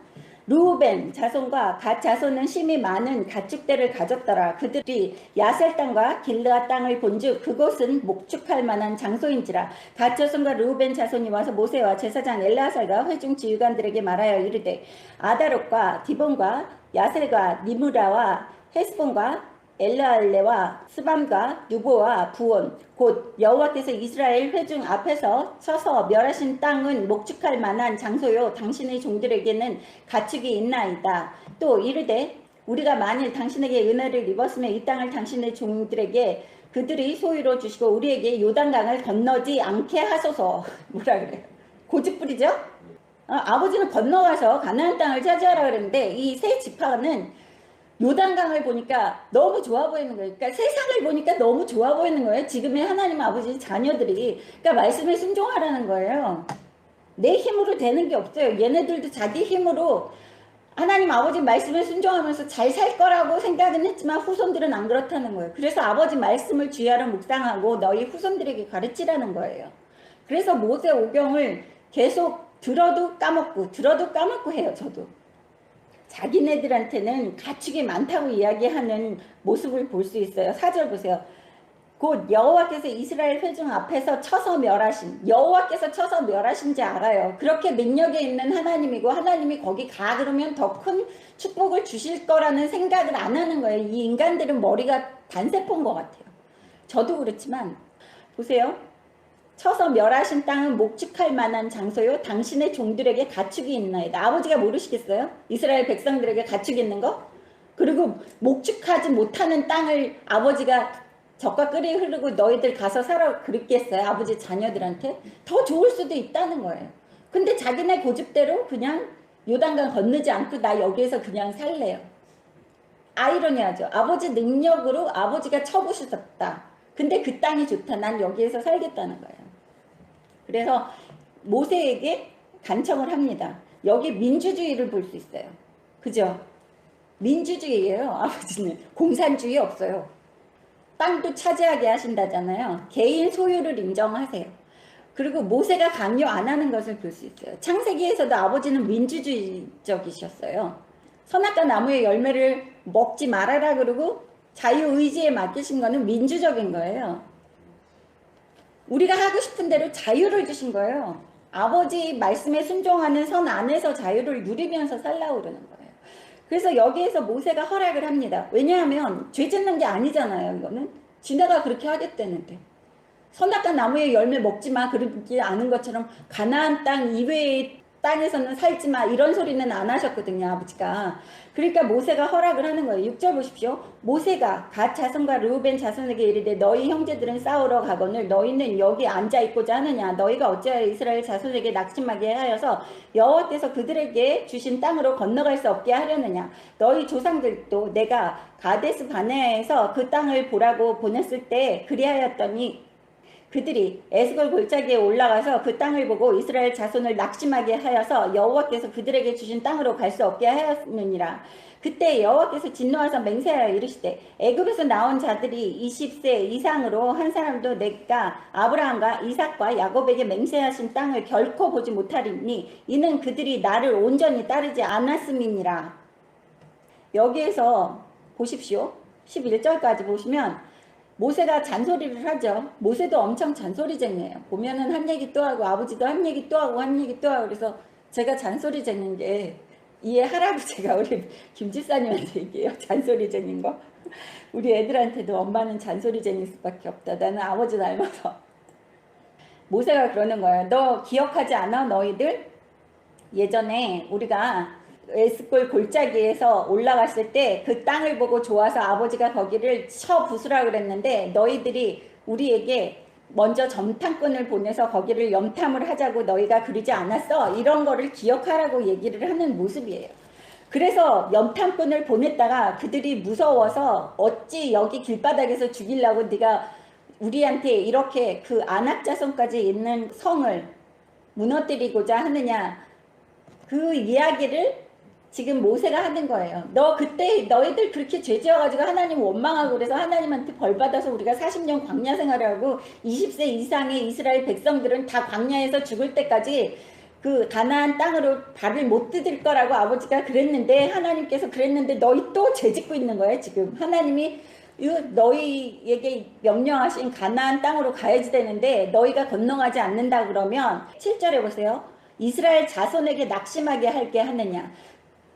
루벤 자손과 갓 자손은 심히 많은 가축대를 가졌더라. 그들이 야셀 땅과 길르앗 땅을 본즉 그곳은 목축할 만한 장소인지라. 갓 자손과 루벤 자손이 와서 모세와 제사장 엘라살과 회중 지휘관들에게 말하여 이르되 아다롯과 디본과 야셀과 니무라와 헤스본과 엘르알레와 스밤과 누보와 부온 곧 여호와께서 이스라엘 회중 앞에서 서서 멸하신 땅은 목축할 만한 장소요 당신의 종들에게는 가축이 있나이다. 또 이르되 우리가 만일 당신에게 은혜를 입었으면 이 땅을 당신의 종들에게 그들이 소유로 주시고 우리에게 요단강을 건너지 않게 하소서. 뭐라 그래요? 고집부리죠? 아버지는 건너가서 가나안 땅을 차지하라 그랬는데 이 세 지파는 요단강을 보니까 너무 좋아 보이는 거예요. 그러니까 세상을 보니까 너무 좋아 보이는 거예요. 지금의 하나님 아버지 자녀들이. 그러니까 말씀에 순종하라는 거예요. 내 힘으로 되는 게 없어요. 얘네들도 자기 힘으로 하나님 아버지 말씀에 순종하면서 잘 살 거라고 생각은 했지만 후손들은 안 그렇다는 거예요. 그래서 아버지 말씀을 주야로 묵상하고 너희 후손들에게 가르치라는 거예요. 그래서 모세 오경을 계속 들어도 까먹고 해요. 저도. 자기네들한테는 가축이 많다고 이야기하는 모습을 볼 수 있어요. 4절 보세요. 곧 여호와께서 이스라엘 회중 앞에서 쳐서 멸하신, 여호와께서 쳐서 멸하신지 알아요. 그렇게 능력에 있는 하나님이고 하나님이 거기 가 그러면 더 큰 축복을 주실 거라는 생각을 안 하는 거예요. 이 인간들은 머리가 단세포인 것 같아요. 저도 그렇지만 보세요. 쳐서 멸하신 땅은 목축할 만한 장소요 당신의 종들에게 가축이 있나이다. 아버지가 모르시겠어요? 이스라엘 백성들에게 가축이 있는 거? 그리고 목축하지 못하는 땅을 아버지가 젖과 꿀이 흐르고 너희들 가서 살아 그랬겠어요? 아버지 자녀들한테? 더 좋을 수도 있다는 거예요. 근데 자기네 고집대로 그냥 요단강 건너지 않고 나 여기에서 그냥 살래요. 아이러니하죠. 아버지 능력으로 아버지가 쳐부셨다. 근데 그 땅이 좋다. 난 여기에서 살겠다는 거예요. 그래서 모세에게 간청을 합니다. 여기 민주주의를 볼 수 있어요. 그죠? 민주주의예요. 아버지는 공산주의 없어요. 땅도 차지하게 하신다잖아요. 개인 소유를 인정하세요. 그리고 모세가 강요 안 하는 것을 볼 수 있어요. 창세기에서도 아버지는 민주주의적이셨어요. 선악과 나무의 열매를 먹지 말아라 그러고 자유의지에 맡기신 거는 민주적인 거예요. 우리가 하고 싶은 대로 자유를 주신 거예요. 아버지 말씀에 순종하는 선 안에서 자유를 누리면서 살라고 그러는 거예요. 그래서 여기에서 모세가 허락을 합니다. 왜냐하면 죄 짓는 게 아니잖아요. 이거는 지네가 그렇게 하겠다는데 선악과 나무의 열매 먹지 마 그러지 않은 것처럼 가나안 땅 이외의 땅에서는 살지 마 이런 소리는 안 하셨거든요. 아버지가. 그러니까 모세가 허락을 하는 거예요. 6절 보십시오. 모세가 갓 자손과 르우벤 자손에게 이르되 너희 형제들은 싸우러 가거늘 너희는 여기 앉아 있고자 하느냐. 너희가 어찌하여 이스라엘 자손에게 낙심하게 하여서 여호와께서 그들에게 주신 땅으로 건너갈 수 없게 하려느냐. 너희 조상들도 내가 가데스 바네아에서 그 땅을 보라고 보냈을 때 그리하였더니 그들이 에스골 골짜기에 올라가서 그 땅을 보고 이스라엘 자손을 낙심하게 하여서 여호와께서 그들에게 주신 땅으로 갈 수 없게 하였느니라. 그때 여호와께서 진노하사 맹세하여 이르시되 애굽에서 나온 자들이 20세 이상으로 한 사람도 내가 아브라함과 이삭과 야곱에게 맹세하신 땅을 결코 보지 못하리니 이는 그들이 나를 온전히 따르지 않았음이니라. 여기에서 보십시오. 11절까지 보시면 모세가 잔소리를 하죠. 모세도 엄청 잔소리쟁이에요. 보면은 한 얘기 또 하고 아버지도 한 얘기 또 하고 한 얘기 또 하고 그래서 제가 잔소리쟁인 게 이해하라고 제가 우리 김집사님한테 얘기해요. 잔소리쟁인 거. 우리 애들한테도 엄마는 잔소리쟁일 수밖에 없다. 나는 아버지 닮아서. 모세가 그러는 거예요. 너 기억하지 않아? 너희들 예전에 우리가 에스골 골짜기에서 올라갔을 때 그 땅을 보고 좋아서 아버지가 거기를 쳐 부수라 그랬는데 너희들이 우리에게 먼저 점탐꾼을 보내서 거기를 염탐을 하자고 너희가 그러지 않았어? 이런 거를 기억하라고 얘기를 하는 모습이에요. 그래서 염탐꾼을 보냈다가 그들이 무서워서 어찌 여기 길바닥에서 죽이려고 네가 우리한테 이렇게 그 아낙 자손까지 있는 성을 무너뜨리고자 하느냐, 그 이야기를 지금 모세가 하는 거예요. 너 그때 너희들 그렇게 죄지어가지고 하나님 원망하고 그래서 하나님한테 벌받아서 우리가 40년 광야 생활하고 20세 이상의 이스라엘 백성들은 다 광야에서 죽을 때까지 그 가나안 땅으로 발을 못 디딜 거라고 아버지가 그랬는데, 하나님께서 그랬는데 너희 또 죄짓고 있는 거예요. 지금 하나님이 너희에게 명령하신 가나안 땅으로 가야지 되는데 너희가 건너가지 않는다 그러면 7절에 보세요. 이스라엘 자손에게 낙심하게 할게 하느냐.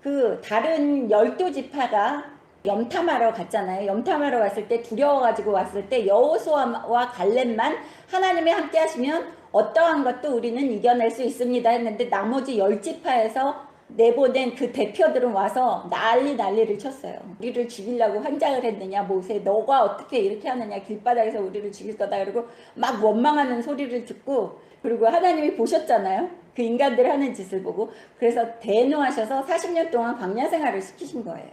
그 다른 12지파가 염탐하러 갔잖아요. 염탐하러 갔을 때 두려워가지고 왔을 때 여호수아와 갈렙만 하나님이 함께 하시면 어떠한 것도 우리는 이겨낼 수 있습니다 했는데 나머지 10지파에서 내보낸 그 대표들은 와서 난리를 쳤어요. 우리를 죽이려고 환장을 했느냐 모세, 너가 어떻게 이렇게 하느냐, 길바닥에서 우리를 죽일 거다. 그리고 막 원망하는 소리를 듣고, 그리고 하나님이 보셨잖아요. 그 인간들 하는 짓을 보고. 그래서 대노하셔서 40년 동안 광야 생활을 시키신 거예요.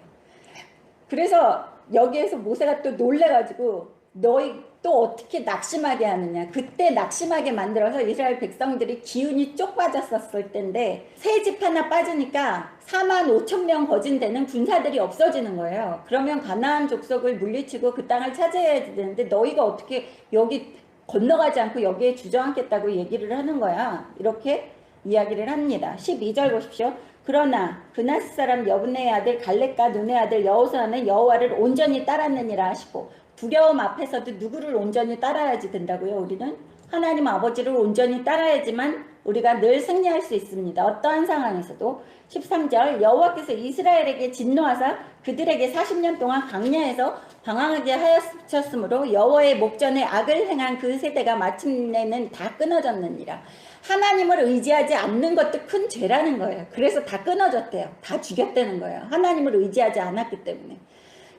그래서 여기에서 모세가 또 놀래가지고 너희 또 어떻게 낙심하게 하느냐. 그때 낙심하게 만들어서 이스라엘 백성들이 기운이 쪽 빠졌었을 때인데 세 집 하나 빠지니까 45,000명 거진되는 군사들이 없어지는 거예요. 그러면 가나안 족속을 물리치고 그 땅을 차지해야 되는데 너희가 어떻게 여기 건너가지 않고 여기에 주저앉겠다고 얘기를 하는 거야. 이렇게 이야기를 합니다. 12절 보십시오. 그러나 그나스 사람 여분의 아들 갈렙과 눈의 아들 여호수아는 여호와를 온전히 따랐느니라 하시고, 두려움 앞에서도 누구를 온전히 따라야지 된다고요? 우리는 하나님 아버지를 온전히 따라야지만 우리가 늘 승리할 수 있습니다. 어떠한 상황에서도. 13절 여호와께서 이스라엘에게 진노하사 그들에게 40년 동안 광야에서 방황하게 하였으므로 여호와의 목전에 악을 행한 그 세대가 마침내는 다 끊어졌느니라. 하나님을 의지하지 않는 것도 큰 죄라는 거예요. 그래서 다 끊어졌대요. 다 죽였다는 거예요. 하나님을 의지하지 않았기 때문에.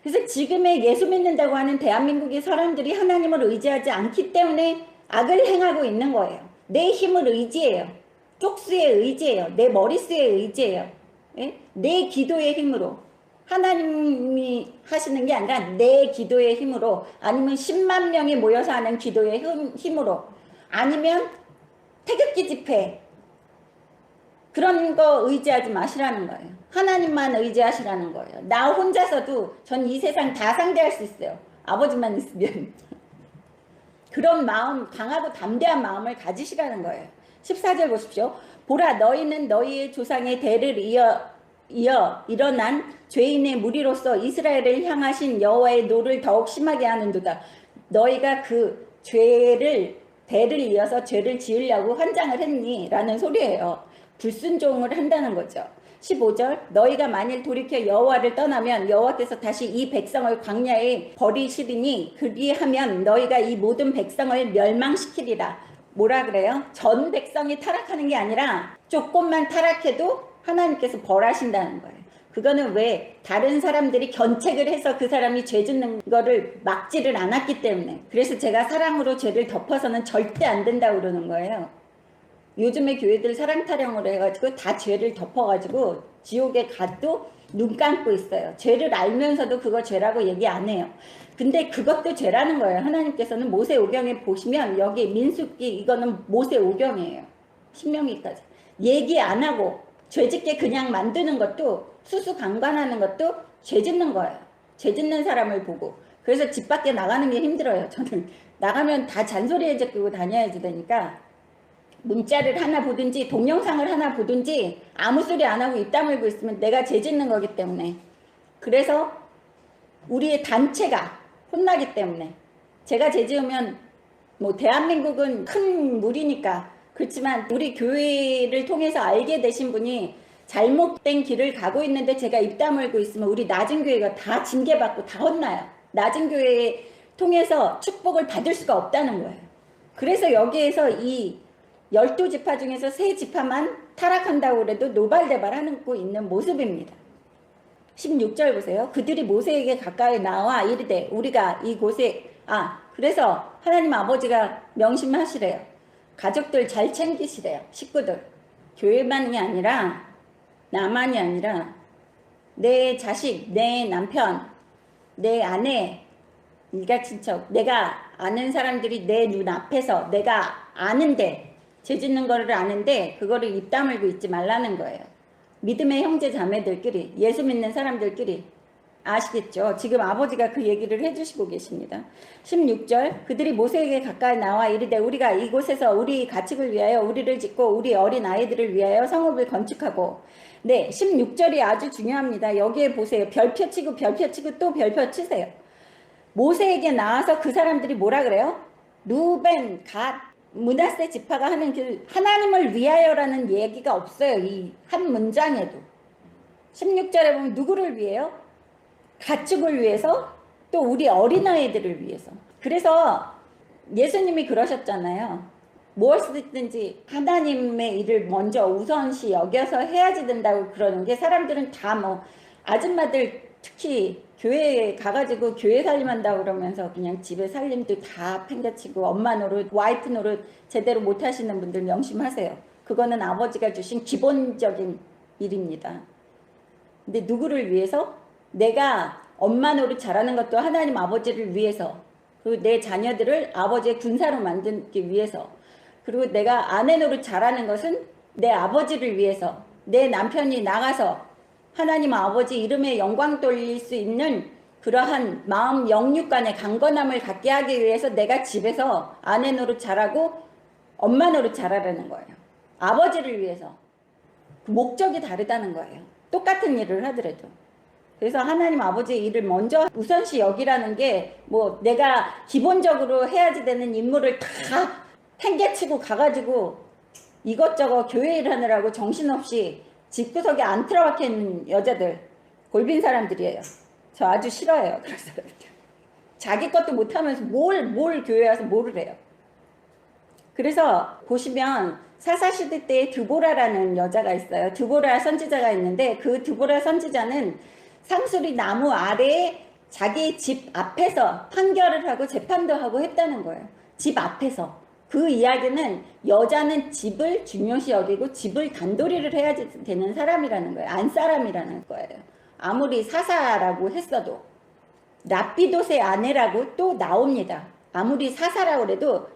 그래서 지금의 예수 믿는다고 하는 대한민국의 사람들이 하나님을 의지하지 않기 때문에 악을 행하고 있는 거예요. 내 힘을 의지해요. 쪽수에 의지해요. 내 머릿수에 의지해요. 예? 내 기도의 힘으로. 하나님이 하시는 게 아니라 내 기도의 힘으로, 아니면 10만 명이 모여서 하는 기도의 힘으로, 아니면 태극기 집회, 그런 거 의지하지 마시라는 거예요. 하나님만 의지하시라는 거예요. 나 혼자서도 전 이 세상 다 상대할 수 있어요. 아버지만 있으면. 그런 마음, 강하고 담대한 마음을 가지시라는 거예요. 14절 보십시오. 보라, 너희는 너희의 조상의 대를 이어 일어난 죄인의 무리로서 이스라엘을 향하신 여호와의 노를 더욱 심하게 하는도다. 너희가 그 대를 이어서 죄를 지으려고 환장을 했니? 라는 소리예요. 불순종을 한다는 거죠. 15절 너희가 만일 돌이켜 여호와를 떠나면 여호와께서 다시 이 백성을 광야에 버리시리니 그리하면 너희가 이 모든 백성을 멸망시키리라. 뭐라 그래요? 전 백성이 타락하는 게 아니라 조금만 타락해도 하나님께서 벌하신다는 거예요. 그거는 왜? 다른 사람들이 견책을 해서 그 사람이 죄 짓는 거를 막지를 않았기 때문에. 그래서 제가 사랑으로 죄를 덮어서는 절대 안 된다고 그러는 거예요. 요즘에 교회들 사랑 타령으로 해가지고 다 죄를 덮어가지고 지옥에 가도 눈 감고 있어요. 죄를 알면서도 그거 죄라고 얘기 안 해요. 근데 그것도 죄라는 거예요. 하나님께서는 모세오경에 보시면 여기 민수기, 이거는 모세오경이에요. 신명기까지. 얘기 안 하고 죄짓게 그냥 만드는 것도, 수수강관하는 것도 죄 짓는 거예요. 죄 짓는 사람을 보고. 그래서 집 밖에 나가는 게 힘들어요. 저는 나가면 다 잔소리에 적고 다녀야지 되니까 문자를 하나 보든지 동영상을 하나 보든지 아무 소리 안 하고 입 다물고 있으면 내가 죄 짓는 거기 때문에. 그래서 우리의 단체가 혼나기 때문에. 제가 죄 지으면 뭐 대한민국은 큰 무리니까 그렇지만 우리 교회를 통해서 알게 되신 분이 잘못된 길을 가고 있는데 제가 입 다물고 있으면 우리 낮은 교회가 다 징계받고 다 혼나요. 낮은 교회에 통해서 축복을 받을 수가 없다는 거예요. 그래서 여기에서 이 12지파 중에서 3지파만 타락한다고 그래도 노발대발하고 있는 모습입니다. 16절 보세요. 그들이 모세에게 가까이 나와 이르되 우리가 이곳에 그래서 하나님 아버지가 명심하시래요. 가족들 잘 챙기시래요. 식구들. 교회만이 아니라 나만이 아니라 내 자식, 내 남편, 내 아내, 일가 친척, 내가 아는 사람들이 내 눈앞에서 내가 아는데 죄 짓는 거를 아는데 그거를 입 다물고 있지 말라는 거예요. 믿음의 형제 자매들끼리, 예수 믿는 사람들끼리. 아시겠죠? 지금 아버지가 그 얘기를 해주시고 계십니다. 16절 그들이 모세에게 가까이 나와 이르되 우리가 이곳에서 우리 가축을 위하여 우리를 짓고 우리 어린 아이들을 위하여 성읍을 건축하고. 네, 16절이 아주 중요합니다. 여기에 보세요. 별표 치고 별표 치고 또 별표 치세요. 모세에게 나와서 그 사람들이 뭐라 그래요? 루벤, 갓, 므낫세 지파가 하는 그 하나님을 위하여라는 얘기가 없어요. 이 한 문장에도. 16절에 보면 누구를 위해요? 가축을 위해서, 또 우리 어린아이들을 위해서. 그래서 예수님이 그러셨잖아요. 무엇이든지 하나님의 일을 먼저 우선시 여겨서 해야지 된다고 그러는 게, 사람들은 다 뭐 아줌마들 특히 교회에 가가지고 교회 살림한다고 그러면서 그냥 집에 살림도 다 팽개치고 엄마 노릇, 와이프 노릇 제대로 못하시는 분들 명심하세요. 그거는 아버지가 주신 기본적인 일입니다. 근데 누구를 위해서? 내가 엄마 노릇 잘하는 것도 하나님 아버지를 위해서, 그리고 내 자녀들을 아버지의 군사로 만들기 위해서, 그리고 내가 아내 노릇 잘하는 것은 내 아버지를 위해서, 내 남편이 나가서 하나님 아버지 이름에 영광 돌릴 수 있는 그러한 마음 영육 간의 강건함을 갖게 하기 위해서 내가 집에서 아내 노릇 잘하고 엄마 노릇 잘하라는 거예요. 아버지를 위해서. 목적이 다르다는 거예요. 똑같은 일을 하더라도. 그래서 하나님 아버지의 일을 먼저 우선시 여기라는 게, 뭐 내가 기본적으로 해야지 되는 임무를 다 팽개치고 가가지고 이것저것 교회 일 하느라고 정신없이 집구석에 안 틀어박혀 있는 여자들, 골빈 사람들이에요. 저 아주 싫어해요. 그런 사람들. 자기 것도 못하면서 뭘 교회 와서 뭐를 해요. 그래서 보시면 사사시대 때 드보라라는 여자가 있어요. 드보라 선지자가 있는데, 그 드보라 선지자는 상수리 나무 아래에 자기 집 앞에서 판결을 하고 재판도 하고 했다는 거예요. 집 앞에서. 그 이야기는 여자는 집을 중요시 여기고 집을 단도리를 해야 되는 사람이라는 거예요. 안사람이라는 거예요. 아무리 사사라고 했어도. 랍비돗의 아내라고 또 나옵니다. 아무리 사사라고 해도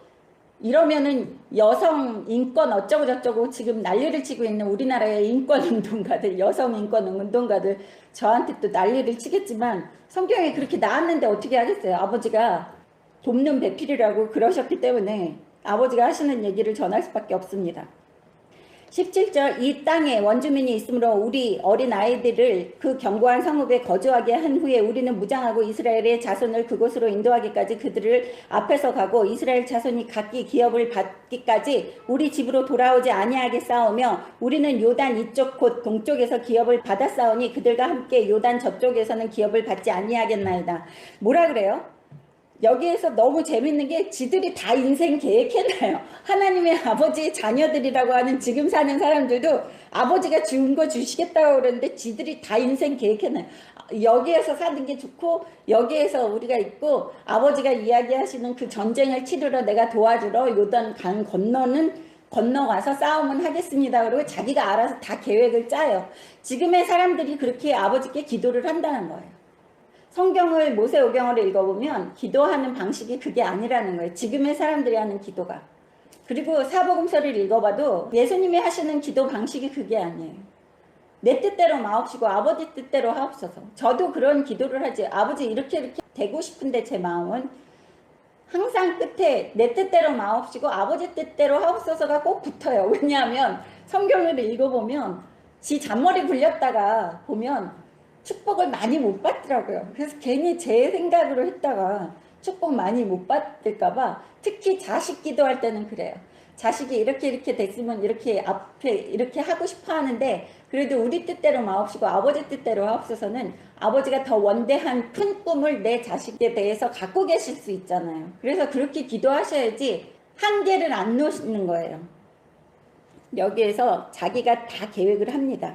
이러면은 여성 인권 어쩌고 저쩌고 지금 난리를 치고 있는 우리나라의 인권 운동가들, 여성 인권 운동가들 저한테 또 난리를 치겠지만, 성경에 그렇게 나왔는데 어떻게 하겠어요. 아버지가 돕는 배필이라고 그러셨기 때문에 아버지가 하시는 얘기를 전할 수밖에 없습니다. 17절 이 땅에 원주민이 있으므로 우리 어린 아이들을 그 견고한 성읍에 거주하게 한 후에 우리는 무장하고 이스라엘의 자손을 그곳으로 인도하기까지 그들을 앞에서 가고 이스라엘 자손이 각기 기업을 받기까지 우리 집으로 돌아오지 아니하게 싸우며 우리는 요단 이쪽 곧 동쪽에서 기업을 받았사오니 그들과 함께 요단 저쪽에서는 기업을 받지 아니하겠나이다. 뭐라 그래요? 여기에서 너무 재밌는 게 지들이 다 인생 계획해놔요. 하나님의 아버지의 자녀들이라고 하는 지금 사는 사람들도 아버지가 준 거 주시겠다고 그러는데 지들이 다 인생 계획해놔요. 여기에서 사는 게 좋고 여기에서 우리가 있고 아버지가 이야기하시는 그 전쟁을 치르러 내가 도와주러 요단 강 건너가서 싸움은 하겠습니다. 그리고 자기가 알아서 다 계획을 짜요. 지금의 사람들이 그렇게 아버지께 기도를 한다는 거예요. 성경을 모세오경을 읽어보면 기도하는 방식이 그게 아니라는 거예요. 지금의 사람들이 하는 기도가. 그리고 사복음서를 읽어봐도 예수님이 하시는 기도 방식이 그게 아니에요. 내 뜻대로 마옵시고 아버지 뜻대로 하옵소서. 저도 그런 기도를 하지. 아버지 이렇게 되고 싶은데 제 마음은 항상 끝에 내 뜻대로 마옵시고 아버지 뜻대로 하옵소서가 꼭 붙어요. 왜냐하면 성경을 읽어보면 지 잔머리 굴렸다가 보면 축복을 많이 못 받더라고요. 그래서 괜히 제 생각으로 했다가 축복 많이 못 받을까봐, 특히 자식 기도할 때는 그래요. 자식이 이렇게 됐으면 이렇게 앞에 이렇게 하고 싶어 하는데 그래도 우리 뜻대로 마옵시고 아버지 뜻대로 하옵소서는 아버지가 더 원대한 큰 꿈을 내 자식에 대해서 갖고 계실 수 있잖아요. 그래서 그렇게 기도하셔야지 한계를 안 놓는 거예요. 여기에서 자기가 다 계획을 합니다.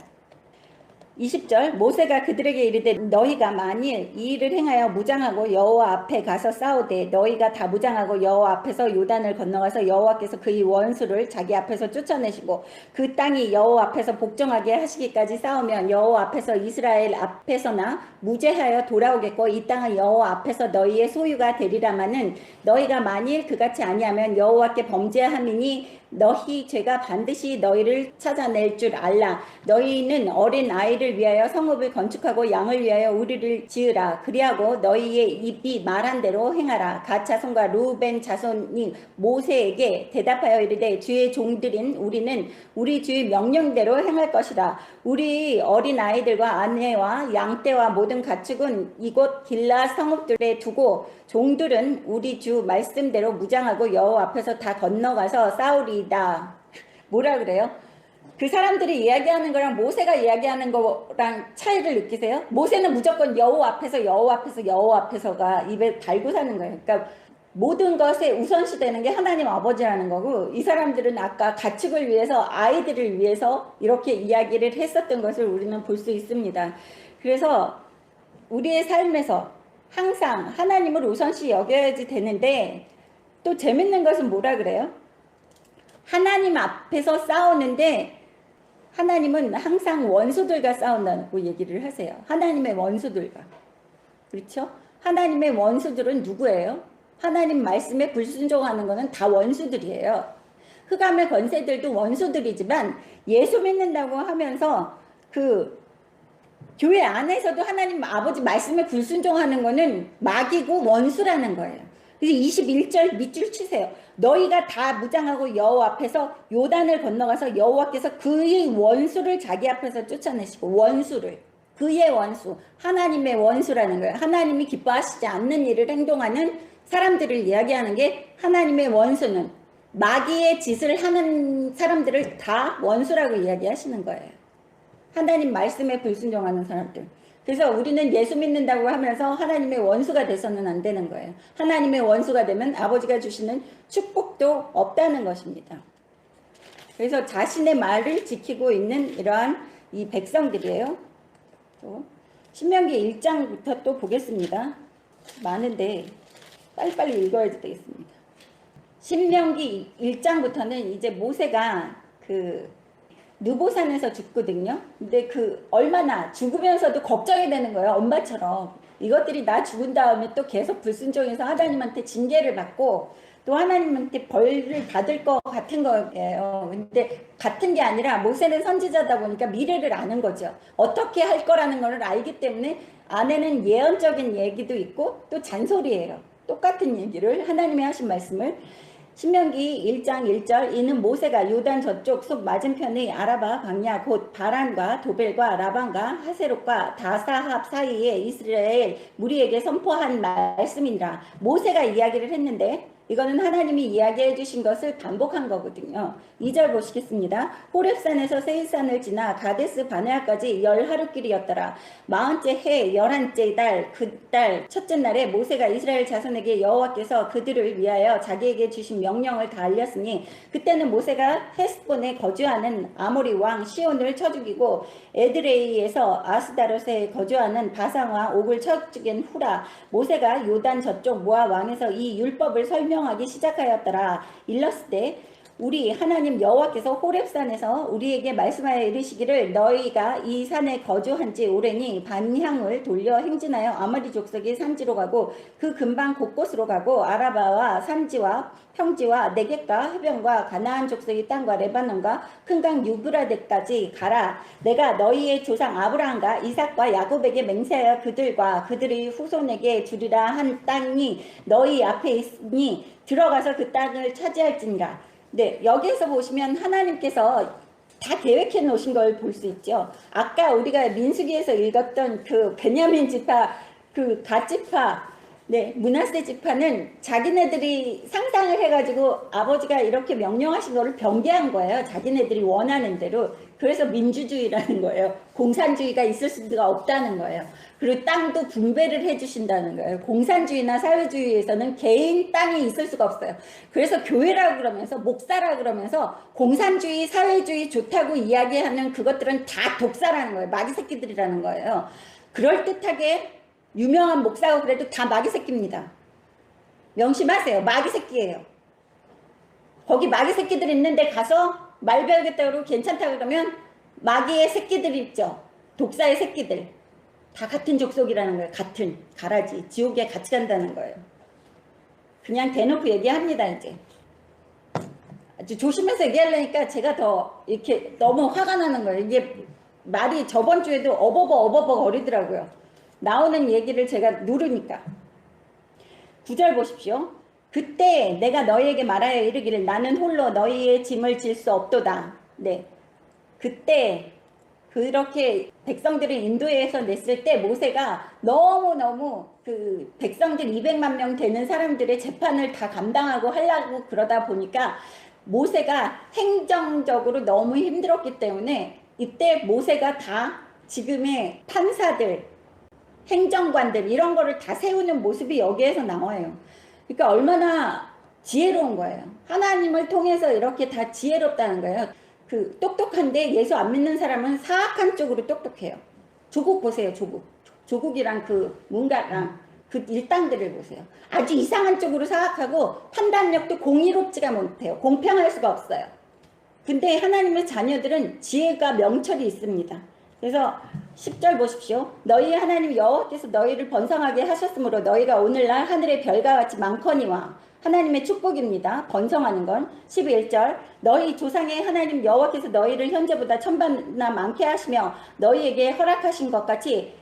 20절 모세가 그들에게 이르되 너희가 만일 이 일을 행하여 무장하고 여호와 앞에 가서 싸우되 너희가 다 무장하고 여호와 앞에서 요단을 건너가서 여호와께서 그의 원수를 자기 앞에서 쫓아내시고 그 땅이 여호와 앞에서 복종하게 하시기까지 싸우면 여호와 앞에서 이스라엘 앞에서나 무죄하여 돌아오겠고 이 땅은 여호와 앞에서 너희의 소유가 되리라마는 너희가 만일 그같이 아니하면 여호와께 범죄함이니 너희 죄가 반드시 너희를 찾아낼 줄 알라. 너희는 어린 아이를 위하여 성읍을 건축하고 양을 위하여 우리를 지으라. 그리하고 너희의 입이 말한 대로 행하라. 갓 자손과 루벤 자손이 모세에게 대답하여 이르되 주의 종들인 우리는 우리 주의 명령대로 행할 것이라. 우리 어린 아이들과 아내와 양떼와 모든 가축은 이곳 길라 성읍들에 두고 종들은 우리 주 말씀대로 무장하고 여호와 앞에서 다 건너가서 싸우리이다. 뭐라 그래요? 그 사람들이 이야기하는 거랑 모세가 이야기하는 거랑 차이를 느끼세요? 모세는 무조건 여호와 앞에서가 입에 달고 사는 거예요. 그러니까 모든 것에 우선시 되는 게 하나님 아버지라는 거고, 이 사람들은 아까 가축을 위해서, 아이들을 위해서 이렇게 이야기를 했었던 것을 우리는 볼 수 있습니다. 그래서 우리의 삶에서 항상 하나님을 우선시 여겨야지 되는데, 또 재밌는 것은 뭐라 그래요? 하나님 앞에서 싸우는데 하나님은 항상 원수들과 싸운다고 얘기를 하세요. 하나님의 원수들과. 그렇죠? 하나님의 원수들은 누구예요? 하나님 말씀에 불순종하는 것은 다 원수들이에요. 흑암의 권세들도 원수들이지만 예수 믿는다고 하면서 그 교회 안에서도 하나님 아버지 말씀에 불순종하는 것은 마귀고 원수라는 거예요. 그래서 21절 밑줄 치세요. 너희가 다 무장하고 여호와 앞에서 요단을 건너가서 여호와께서 그의 원수를 자기 앞에서 쫓아내시고, 원수를, 그의 원수, 하나님의 원수라는 거예요. 하나님이 기뻐하시지 않는 일을 행동하는 사람들을 이야기하는 게, 하나님의 원수는 마귀의 짓을 하는 사람들을 다 원수라고 이야기하시는 거예요. 하나님 말씀에 불순종하는 사람들. 그래서 우리는 예수 믿는다고 하면서 하나님의 원수가 돼서는 안 되는 거예요. 하나님의 원수가 되면 아버지가 주시는 축복도 없다는 것입니다. 그래서 자신의 말을 지키고 있는 이러한 이 백성들이에요. 또 신명기 1장부터 또 보겠습니다. 많은데 빨리빨리 읽어야 되겠습니다. 신명기 1장부터는 이제 모세가 그 느보산에서 죽거든요. 근데 그 얼마나 죽으면서도 걱정이 되는 거예요. 엄마처럼. 이것들이 나 죽은 다음에 또 계속 불순종해서 하나님한테 징계를 받고 또 하나님한테 벌을 받을 것 같은 거예요. 근데 같은 게 아니라 모세는 선지자다 보니까 미래를 아는 거죠. 어떻게 할 거라는 걸 알기 때문에 안에는 예언적인 얘기도 있고 또 잔소리예요. 똑같은 얘기를, 하나님이 하신 말씀을. 신명기 1장 1절 이는 모세가 요단 저쪽 속 맞은편의 아라바 광야 곧 바란과 도벨과 라반과 하세롯과 다사합 사이에 이스라엘 무리에게 선포한 말씀이니라. 모세가 이야기를 했는데 이거는 하나님이 이야기해 주신 것을 반복한 거거든요. 2절 보시겠습니다. 호렙산에서 세일산을 지나 가데스 바네아까지 10하루길이었더라. 40째 해 11째 달 그 달 첫째 날에 모세가 이스라엘 자손에게 여호와께서 그들을 위하여 자기에게 주신 명령을 다 알렸으니 그때는 모세가 헤스본에 거주하는 아모리 왕 시온을 쳐 죽이고 에드레이에서 아스다롯에 거주하는 바상과 옥을 쳐 죽인 후라. 모세가 요단 저쪽 모압 왕에서 이 율법을 설명하기 시작하였더라. 일렀을 우리 하나님 여호와께서 호렙산에서 우리에게 말씀하여 이르시기를 너희가 이 산에 거주한 지 오래니 반향을 돌려 행진하여 아모리 족속의 산지로 가고 그 근방 곳곳으로 가고 아라바와 산지와 평지와 네겝과 해변과 가나안 족속의 땅과 레바논과 큰 강 유브라데까지 가라. 내가 너희의 조상 아브라함과 이삭과 야곱에게 맹세하여 그들과 그들의 후손에게 주리라 한 땅이 너희 앞에 있으니 들어가서 그 땅을 차지할지니라. 네, 여기에서 보시면 하나님께서 다 계획해 놓으신 걸 볼 수 있죠. 아까 우리가 민수기에서 읽었던 그 베냐민 지파, 그 갓 지파, 네, 므낫세 지파는 자기네들이 상상을 해가지고 아버지가 이렇게 명령하신 거를 변개한 거예요. 자기네들이 원하는 대로. 그래서 민주주의라는 거예요. 공산주의가 있을 수가 없다는 거예요. 그리고 땅도 분배를 해주신다는 거예요. 공산주의나 사회주의에서는 개인 땅이 있을 수가 없어요. 그래서 교회라고 그러면서 목사라고 그러면서 공산주의, 사회주의 좋다고 이야기하는 그것들은 다 독사라는 거예요. 마귀 새끼들이라는 거예요. 그럴듯하게 유명한 목사가 그래도 다 마귀 새끼입니다. 명심하세요. 마귀 새끼예요. 거기 마귀 새끼들 있는데 가서 말 배우겠다고 그러고 괜찮다 그러면 마귀의 새끼들 있죠. 독사의 새끼들. 다 같은 족속이라는 거예요. 같은 가라지. 지옥에 같이 간다는 거예요. 그냥 대놓고 얘기합니다. 이제. 아주 조심해서 얘기하려니까 제가 더 이렇게 너무 화가 나는 거예요. 이게 말이 저번 주에도 어버버 거리더라고요. 나오는 얘기를 제가 누르니까. 9절 보십시오. 그때 내가 너희에게 말하여 이르기를 나는 홀로 너희의 짐을 질 수 없도다. 네. 그때 그렇게 백성들을 인도에서 냈을 때 모세가 너무너무 그 백성들 200만 명 되는 사람들의 재판을 다 감당하고 하려고 그러다 보니까 모세가 행정적으로 너무 힘들었기 때문에 이때 모세가 다 지금의 판사들, 행정관들 이런 거를 다 세우는 모습이 여기에서 나와요. 그러니까 얼마나 지혜로운 거예요. 하나님을 통해서 이렇게 다 지혜롭다는 거예요. 그 똑똑한데 예수 안 믿는 사람은 사악한 쪽으로 똑똑해요. 조국 보세요. 조국이랑 그 문가랑 그 일당들을 보세요. 아주 이상한 쪽으로 사악하고 판단력도 공의롭지가 못해요. 공평할 수가 없어요. 근데 하나님의 자녀들은 지혜가 명철이 있습니다. 그래서 10절 보십시오. 너희 하나님 여호와께서 너희를 번성하게 하셨으므로 너희가 오늘날 하늘의 별과 같이 많거니와 하나님의 축복입니다. 번성하는 건 11절 너희 조상의 하나님 여호와께서 너희를 현재보다 천배나 많게 하시며 너희에게 허락하신 것 같이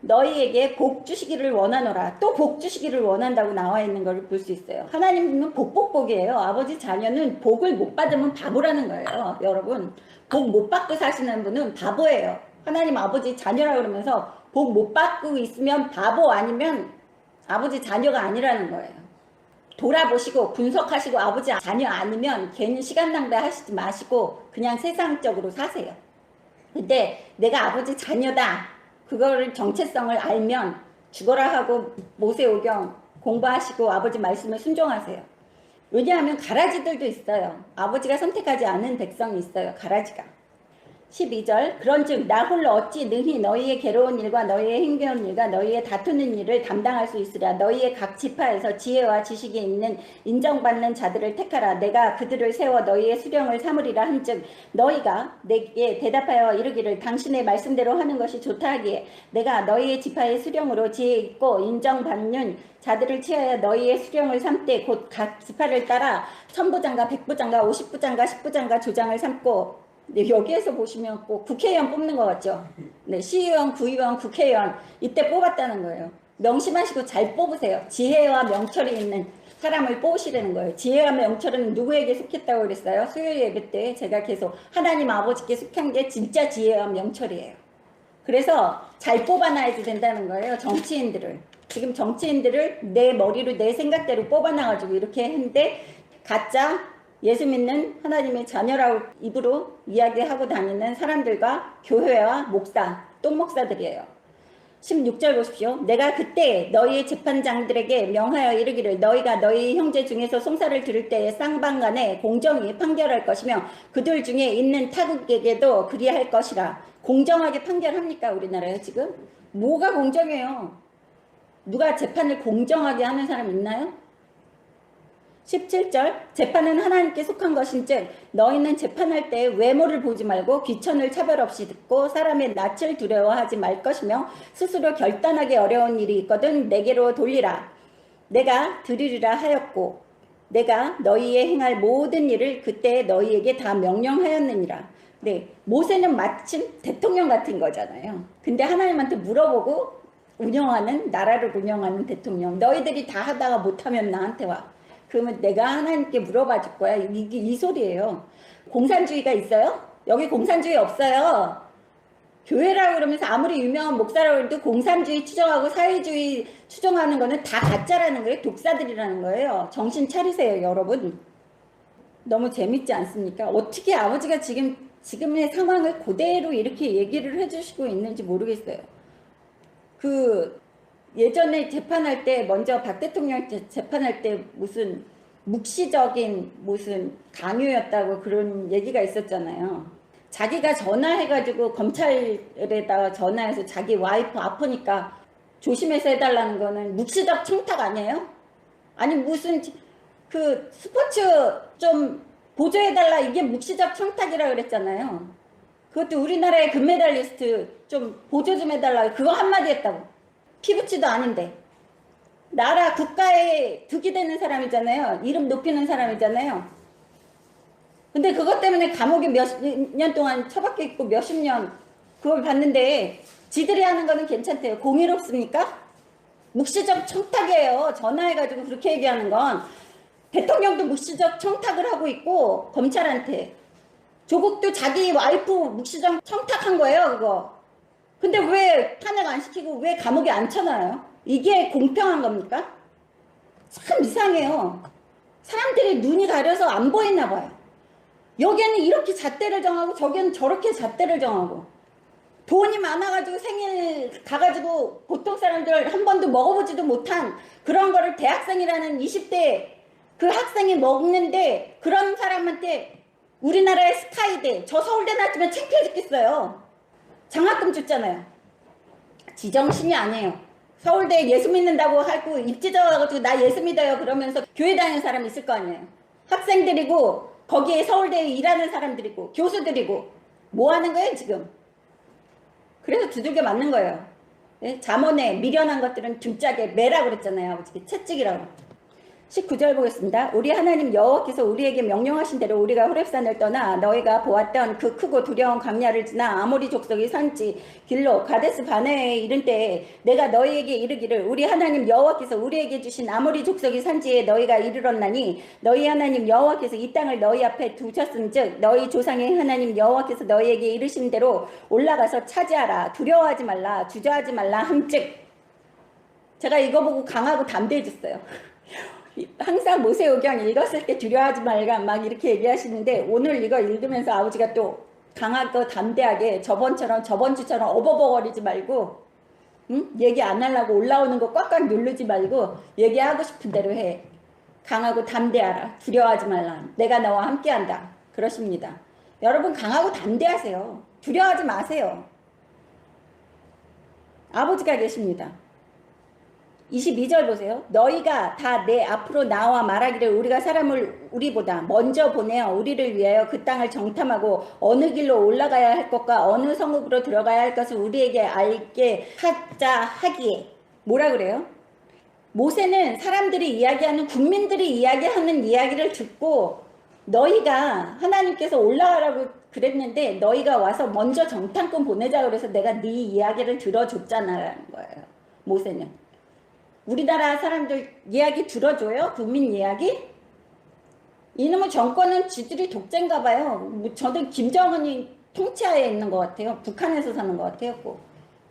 너희에게 복 주시기를 원하노라. 또 복 주시기를 원한다고 나와 있는 걸 볼 수 있어요. 하나님은 복이에요. 아버지 자녀는 복을 못 받으면 바보라는 거예요. 여러분 복 못 받고 사시는 분은 바보예요. 하나님 아버지 자녀라 그러면서 복 못 받고 있으면 바보 아니면 아버지 자녀가 아니라는 거예요. 돌아보시고 분석하시고 아버지 자녀 아니면 괜히 시간 낭비하시지 마시고 그냥 세상적으로 사세요. 근데 내가 아버지 자녀다. 그거를 정체성을 알면 죽어라 하고 모세오경 공부하시고 아버지 말씀을 순종하세요. 왜냐하면 가라지들도 있어요. 아버지가 선택하지 않은 백성이 있어요. 가라지가. 12절 그런즉 나 홀로 어찌 능히 너희의 괴로운 일과 너희의 힘겨운 일과 너희의 다투는 일을 담당할 수 있으랴. 너희의 각 지파에서 지혜와 지식이 있는 인정받는 자들을 택하라. 내가 그들을 세워 너희의 수령을 삼으리라 한즉 너희가 내게 대답하여 이르기를 당신의 말씀대로 하는 것이 좋다 하기에 내가 너희의 지파의 수령으로 지혜 있고 인정받는 자들을 취하여 너희의 수령을 삼되 곧 각 지파를 따라 천부장과 백부장과 50부장과 10부장과 조장을 삼고 네, 여기에서 보시면 꼭 국회의원 뽑는 것 같죠? 네, 시의원, 구의원, 국회의원 이때 뽑았다는 거예요. 명심하시고 잘 뽑으세요. 지혜와 명철이 있는 사람을 뽑으시라는 거예요. 지혜와 명철은 누구에게 속했다고 그랬어요? 수요일 예배 때 제가 계속 하나님 아버지께 속한 게 진짜 지혜와 명철이에요. 그래서 잘 뽑아놔야 된다는 거예요. 정치인들을. 지금 정치인들을 내 머리로 내 생각대로 뽑아놔가지고 이렇게 했는데 가짜 예수 믿는 하나님의 자녀라고 입으로 이야기하고 다니는 사람들과 교회와 목사, 똥목사들이에요. 16절 보십시오. 내가 그때 너희의 재판장들에게 명하여 이르기를 너희가 너희 형제 중에서 송사를 들을 때에 쌍방간에 공정히 판결할 것이며 그들 중에 있는 타국에게도 그리할 것이라. 공정하게 판결합니까? 우리나라에 지금? 뭐가 공정해요? 누가 재판을 공정하게 하는 사람 있나요? 17절 재판은 하나님께 속한 것인즉 너희는 재판할 때 외모를 보지 말고 귀천을 차별 없이 듣고 사람의 낯을 두려워하지 말 것이며 스스로 결단하기 어려운 일이 있거든 내게로 돌리라. 내가 들으리라 하였고 내가 너희의 행할 모든 일을 그때 너희에게 다 명령하였느니라. 네, 모세는 마침 대통령 같은 거잖아요. 근데 하나님한테 물어보고 운영하는 나라를 운영하는 대통령. 너희들이 다 하다가 못하면 나한테 와. 그러면 내가 하나님께 물어봐 줄 거야. 이 소리예요. 공산주의가 있어요? 여기 공산주의 없어요. 교회라고 그러면서 아무리 유명한 목사라고 해도 공산주의 추종하고 사회주의 추종하는 거는 다 가짜라는 거예요. 독사들이라는 거예요. 정신 차리세요, 여러분. 너무 재밌지 않습니까? 어떻게 아버지가 지금의 상황을 그대로 이렇게 얘기를 해주시고 있는지 모르겠어요. 예전에 재판할 때, 먼저 박 대통령 재판할 때 무슨 묵시적인 무슨 강요였다고 그런 얘기가 있었잖아요. 자기가 전화해가지고 검찰에다가 전화해서 자기 와이프 아프니까 조심해서 해달라는 거는 묵시적 청탁 아니에요? 아니 무슨 스포츠 좀 보조해달라 이게 묵시적 청탁이라 그랬잖아요. 그것도 우리나라의 금메달리스트 좀 보조 좀 해달라 그거 한마디 했다고. 피부치도 아닌데. 나라 국가에 득이 되는 사람이잖아요. 이름 높이는 사람이잖아요. 근데 그것 때문에 감옥에 몇 년 동안 처박혀 있고 몇십 년 그걸 봤는데 지들이 하는 거는 괜찮대요. 공의롭습니까? 묵시적 청탁이에요. 전화해가지고 그렇게 얘기하는 건. 대통령도 묵시적 청탁을 하고 있고 검찰한테. 조국도 자기 와이프 묵시적 청탁한 거예요. 그거. 근데 왜 탄핵 안 시키고 왜 감옥에 안 쳐놔요? 이게 공평한 겁니까? 참 이상해요. 사람들이 눈이 가려서 안 보이나 봐요. 여기는 이렇게 잣대를 정하고 저기는 저렇게 잣대를 정하고 돈이 많아가지고 생일 가가지고 보통 사람들 한 번도 먹어보지도 못한 그런 거를 대학생이라는 20대 그 학생이 먹는데 그런 사람한테 우리나라의 스타이대 저 서울대 나왔으면 창피해 죽겠어요. 장학금 줬잖아요. 지정신이 아니에요. 서울대에 예수 믿는다고 하고 입지져가지고 나 예수 믿어요 그러면서 교회 다니는 사람 있을 거 아니에요. 학생들이고 거기에 서울대에 일하는 사람들이고 교수들이고 뭐 하는 거예요 지금. 그래서 두들겨 맞는 거예요. 네? 잠언에 미련한 것들은 등짝에 매라고 그랬잖아요. 아버지 채찍이라고. 19절 보겠습니다. 우리 하나님 여호와께서 우리에게 명령하신 대로 우리가 호렙산을 떠나 너희가 보았던 그 크고 두려운 광야를 지나 아모리 족속의 산지 길로 가데스 바네에 이른 때에 내가 너희에게 이르기를 우리 하나님 여호와께서 우리에게 주신 아모리 족속의 산지에 너희가 이르렀나니 너희 하나님 여호와께서 이 땅을 너희 앞에 두셨은즉 너희 조상의 하나님 여호와께서 너희에게 이르신 대로 올라가서 차지하라. 두려워하지 말라. 주저하지 말라 함즉. 제가 이거 보고 강하고 담대해졌어요. 항상 모세오경 읽었을 때 두려워하지 말라 막 이렇게 얘기하시는데 오늘 이거 읽으면서 아버지가 또 강하고 담대하게 저번주처럼 어버버거리지 말고 얘기 안 하려고 올라오는 거 꽉꽉 누르지 말고 얘기하고 싶은 대로 해. 강하고 담대하라. 두려워하지 말라. 내가 너와 함께한다. 그러십니다. 여러분 강하고 담대하세요. 두려워하지 마세요. 아버지가 계십니다. 22절 보세요. 너희가 다 내 앞으로 나와 말하기를 우리가 사람을 우리보다 먼저 보내어 우리를 위하여 그 땅을 정탐하고 어느 길로 올라가야 할 것과 어느 성읍으로 들어가야 할 것을 우리에게 알게 하자 하기에. 뭐라 그래요? 모세는 사람들이 이야기하는 국민들이 이야기하는 이야기를 듣고 너희가 하나님께서 올라가라고 그랬는데 너희가 와서 먼저 정탐꾼 보내자 그래서 내가 네 이야기를 들어줬잖아라는 거예요. 모세는. 우리나라 사람들 이야기 들어줘요? 국민 이야기? 이놈의 정권은 지들이 독재인가 봐요. 저는 김정은이 통치하에 있는 것 같아요. 북한에서 사는 것 같아요.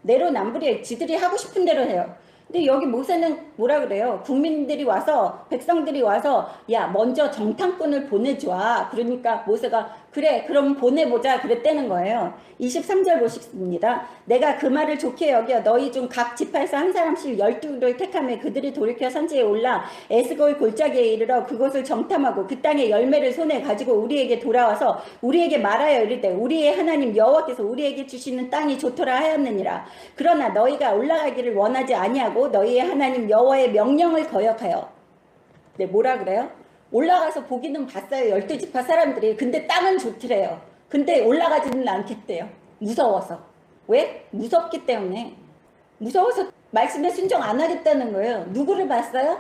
내로남불이에요. 지들이 하고 싶은 대로 해요. 근데 여기 모세는 뭐라 그래요? 국민들이 와서 백성들이 와서 야 먼저 정탐꾼을 보내줘. 그러니까 모세가 그래 그럼 보내보자 그랬다는 거예요. 23절 보십니다. 내가 그 말을 좋게 여겨 너희 중 각 지파에서 한 사람씩 12를 택하며 그들이 돌이켜 산지에 올라 에스골 골짜기에 이르러 그곳을 정탐하고 그 땅의 열매를 손에 가지고 우리에게 돌아와서 우리에게 말하여 이르되 우리의 하나님 여호와께서 우리에게 주시는 땅이 좋더라 하였느니라. 그러나 너희가 올라가기를 원하지 아니하고 너희의 하나님 여호와의 명령을 거역하여. 네, 뭐라 그래요? 올라가서 보기는 봤어요. 12지파 사람들이. 근데 땅은 좋더래요. 근데 올라가지는 않겠대요. 무서워서. 왜? 무섭기 때문에. 무서워서 말씀에 순종 안 하겠다는 거예요. 누구를 봤어요?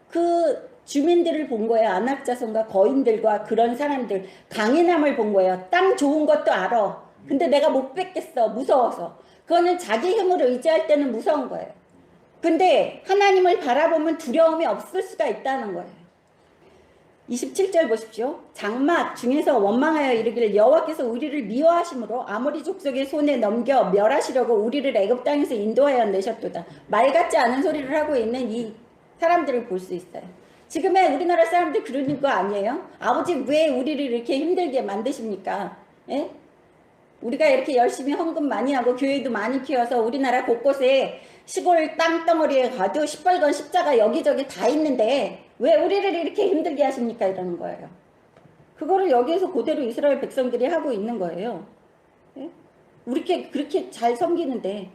그 주민들을 본 거예요. 안악자손과 거인들과 그런 사람들. 강인함을 본 거예요. 땅 좋은 것도 알아. 근데 내가 못 뺏겠어. 무서워서. 그거는 자기 힘을 의지할 때는 무서운 거예요. 근데 하나님을 바라보면 두려움이 없을 수가 있다는 거예요. 27절 보십시오. 장막 중에서 원망하여 이르기를 여호와께서 우리를 미워하심으로 아모리 족속의 손에 넘겨 멸하시려고 우리를 애굽 땅에서 인도하여 내셨도다. 말 같지 않은 소리를 하고 있는 이 사람들을 볼 수 있어요. 지금의 우리나라 사람들 그러는 거 아니에요? 아버지 왜 우리를 이렇게 힘들게 만드십니까? 예? 우리가 이렇게 열심히 헌금 많이 하고 교회도 많이 키워서 우리나라 곳곳에 시골 땅덩어리에 가도 시뻘건 십자가 여기저기 다 있는데 왜 우리를 이렇게 힘들게 하십니까? 이러는 거예요. 그거를 여기에서 그대로 이스라엘 백성들이 하고 있는 거예요. 예? 우리 그렇게 잘 섬기는데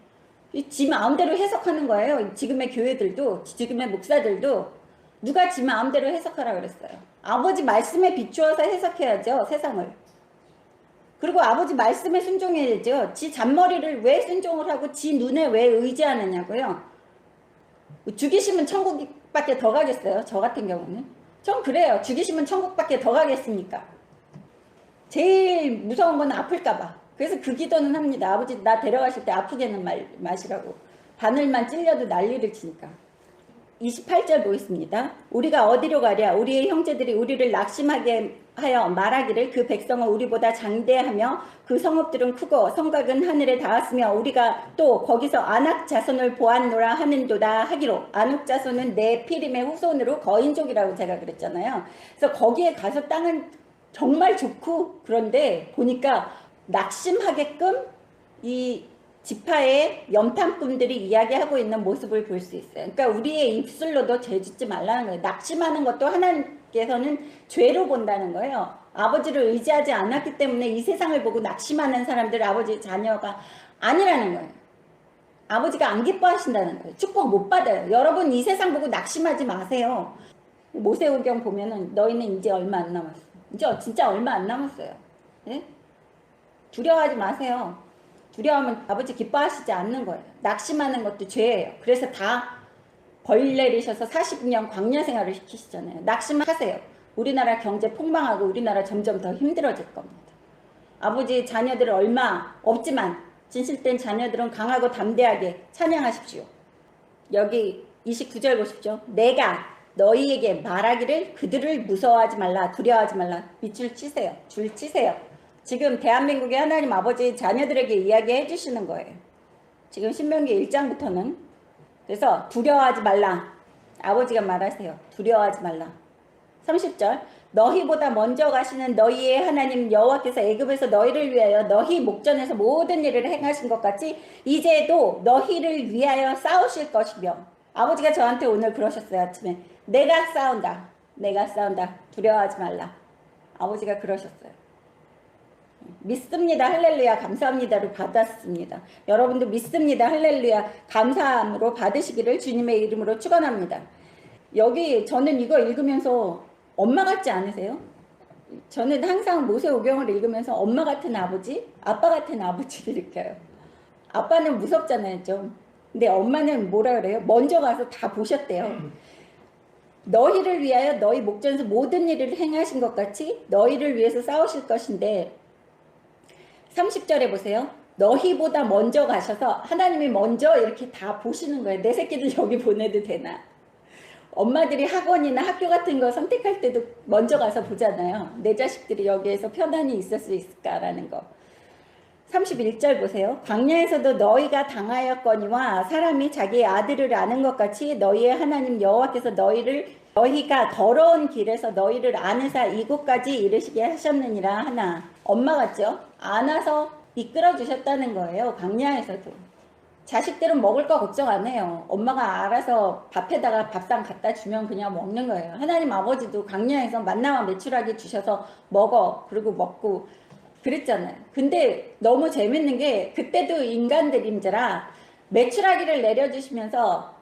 지 마음대로 해석하는 거예요. 지금의 교회들도 지금의 목사들도 누가 지 마음대로 해석하라 그랬어요. 아버지 말씀에 비추어서 해석해야죠. 세상을. 그리고 아버지 말씀에 순종해야죠. 지 잔머리를 왜 순종을 하고 지 눈에 왜 의지하느냐고요. 죽이시면 천국밖에 더 가겠어요. 저 같은 경우는. 전 그래요. 죽이시면 천국밖에 더 가겠습니까? 제일 무서운 건 아플까봐. 그래서 그 기도는 합니다. 아버지 나 데려가실 때 아프게는 마시라고. 바늘만 찔려도 난리를 치니까. 28절 보겠습니다. 우리가 어디로 가랴? 우리의 형제들이 우리를 낙심하게 하여 말하기를 그 백성은 우리보다 장대하며 그 성읍들은 크고 성곽은 하늘에 닿았으며 우리가 또 거기서 아낙 자손을 보았노라 하는도다 하기로. 아낙 자손은 내 피림의 후손으로 거인족이라고 제가 그랬잖아요. 그래서 거기에 가서 땅은 정말 좋고 그런데 보니까 낙심하게끔 이 지파의 연탄꾼들이 이야기하고 있는 모습을 볼 수 있어요. 그러니까 우리의 입술로도 죄 짓지 말라는 거예요. 낙심하는 것도 하나님께서는 죄로 본다는 거예요. 아버지를 의지하지 않았기 때문에 이 세상을 보고 낙심하는 사람들 아버지 자녀가 아니라는 거예요. 아버지가 안 기뻐하신다는 거예요. 축복 못 받아요. 여러분 이 세상 보고 낙심하지 마세요. 모세오경 보면은 너희는 이제 얼마 안 남았어. 이제 진짜 얼마 안 남았어요. 네? 두려워하지 마세요. 두려워하면 아버지 기뻐하시지 않는 거예요. 낙심하는 것도 죄예요. 그래서 다 벌 내리셔서 40년 광야 생활을 시키시잖아요. 낙심하세요. 우리나라 경제 폭망하고 우리나라 점점 더 힘들어질 겁니다. 아버지 자녀들은 얼마 없지만 진실된 자녀들은 강하고 담대하게 찬양하십시오. 여기 29절 보십시오. 내가 너희에게 말하기를 그들을 무서워하지 말라, 두려워하지 말라. 밑줄 치세요. 줄 치세요. 지금 대한민국의 하나님 아버지 자녀들에게 이야기해 주시는 거예요. 지금 신명기 1장부터는. 그래서 두려워하지 말라. 아버지가 말하세요. 두려워하지 말라. 30절. 너희보다 먼저 가시는 너희의 하나님 여호와께서 애굽에서 너희를 위하여 너희 목전에서 모든 일을 행하신 것 같이 이제도 너희를 위하여 싸우실 것이며. 아버지가 저한테 오늘 그러셨어요. 아침에. 내가 싸운다. 내가 싸운다. 두려워하지 말라. 아버지가 그러셨어요. 믿습니다. 할렐루야. 감사합니다로 받았습니다. 여러분도 믿습니다. 할렐루야. 감사함으로 받으시기를 주님의 이름으로 축원합니다. 여기 저는 이거 읽으면서 엄마 같지 않으세요? 저는 항상 모세오경을 읽으면서 엄마 같은 아버지, 아빠 같은 아버지를 느껴요. 아빠는 무섭잖아요, 좀. 근데 엄마는 뭐라 그래요? 먼저 가서 다 보셨대요. 너희를 위하여 너희 목전에서 모든 일을 행하신 것 같이 너희를 위해서 싸우실 것인데 30절에 보세요. 너희보다 먼저 가셔서 하나님이 먼저 이렇게 다 보시는 거예요. 내 새끼들 여기 보내도 되나? 엄마들이 학원이나 학교 같은 거 선택할 때도 먼저 가서 보잖아요. 내 자식들이 여기에서 편안히 있을 수 있을까라는 거. 31절 보세요. 광야에서도 너희가 당하였거니와 사람이 자기의 아들을 아는 것 같이 너희의 하나님 여호와께서 너희가 더러운 길에서 너희를 아느사 이곳까지 이르시게 하셨느니라 하나. 엄마 같죠? 안아서 이끌어 주셨다는 거예요. 광야에서도. 자식들은 먹을 거 걱정 안 해요. 엄마가 알아서 밥에다가 밥상 갖다 주면 그냥 먹는 거예요. 하나님 아버지도 광야에서 만나와 메추라기 주셔서 먹어. 그리고 먹고 그랬잖아요. 근데 너무 재밌는 게 그때도 인간들인지라 메추라기를 내려주시면서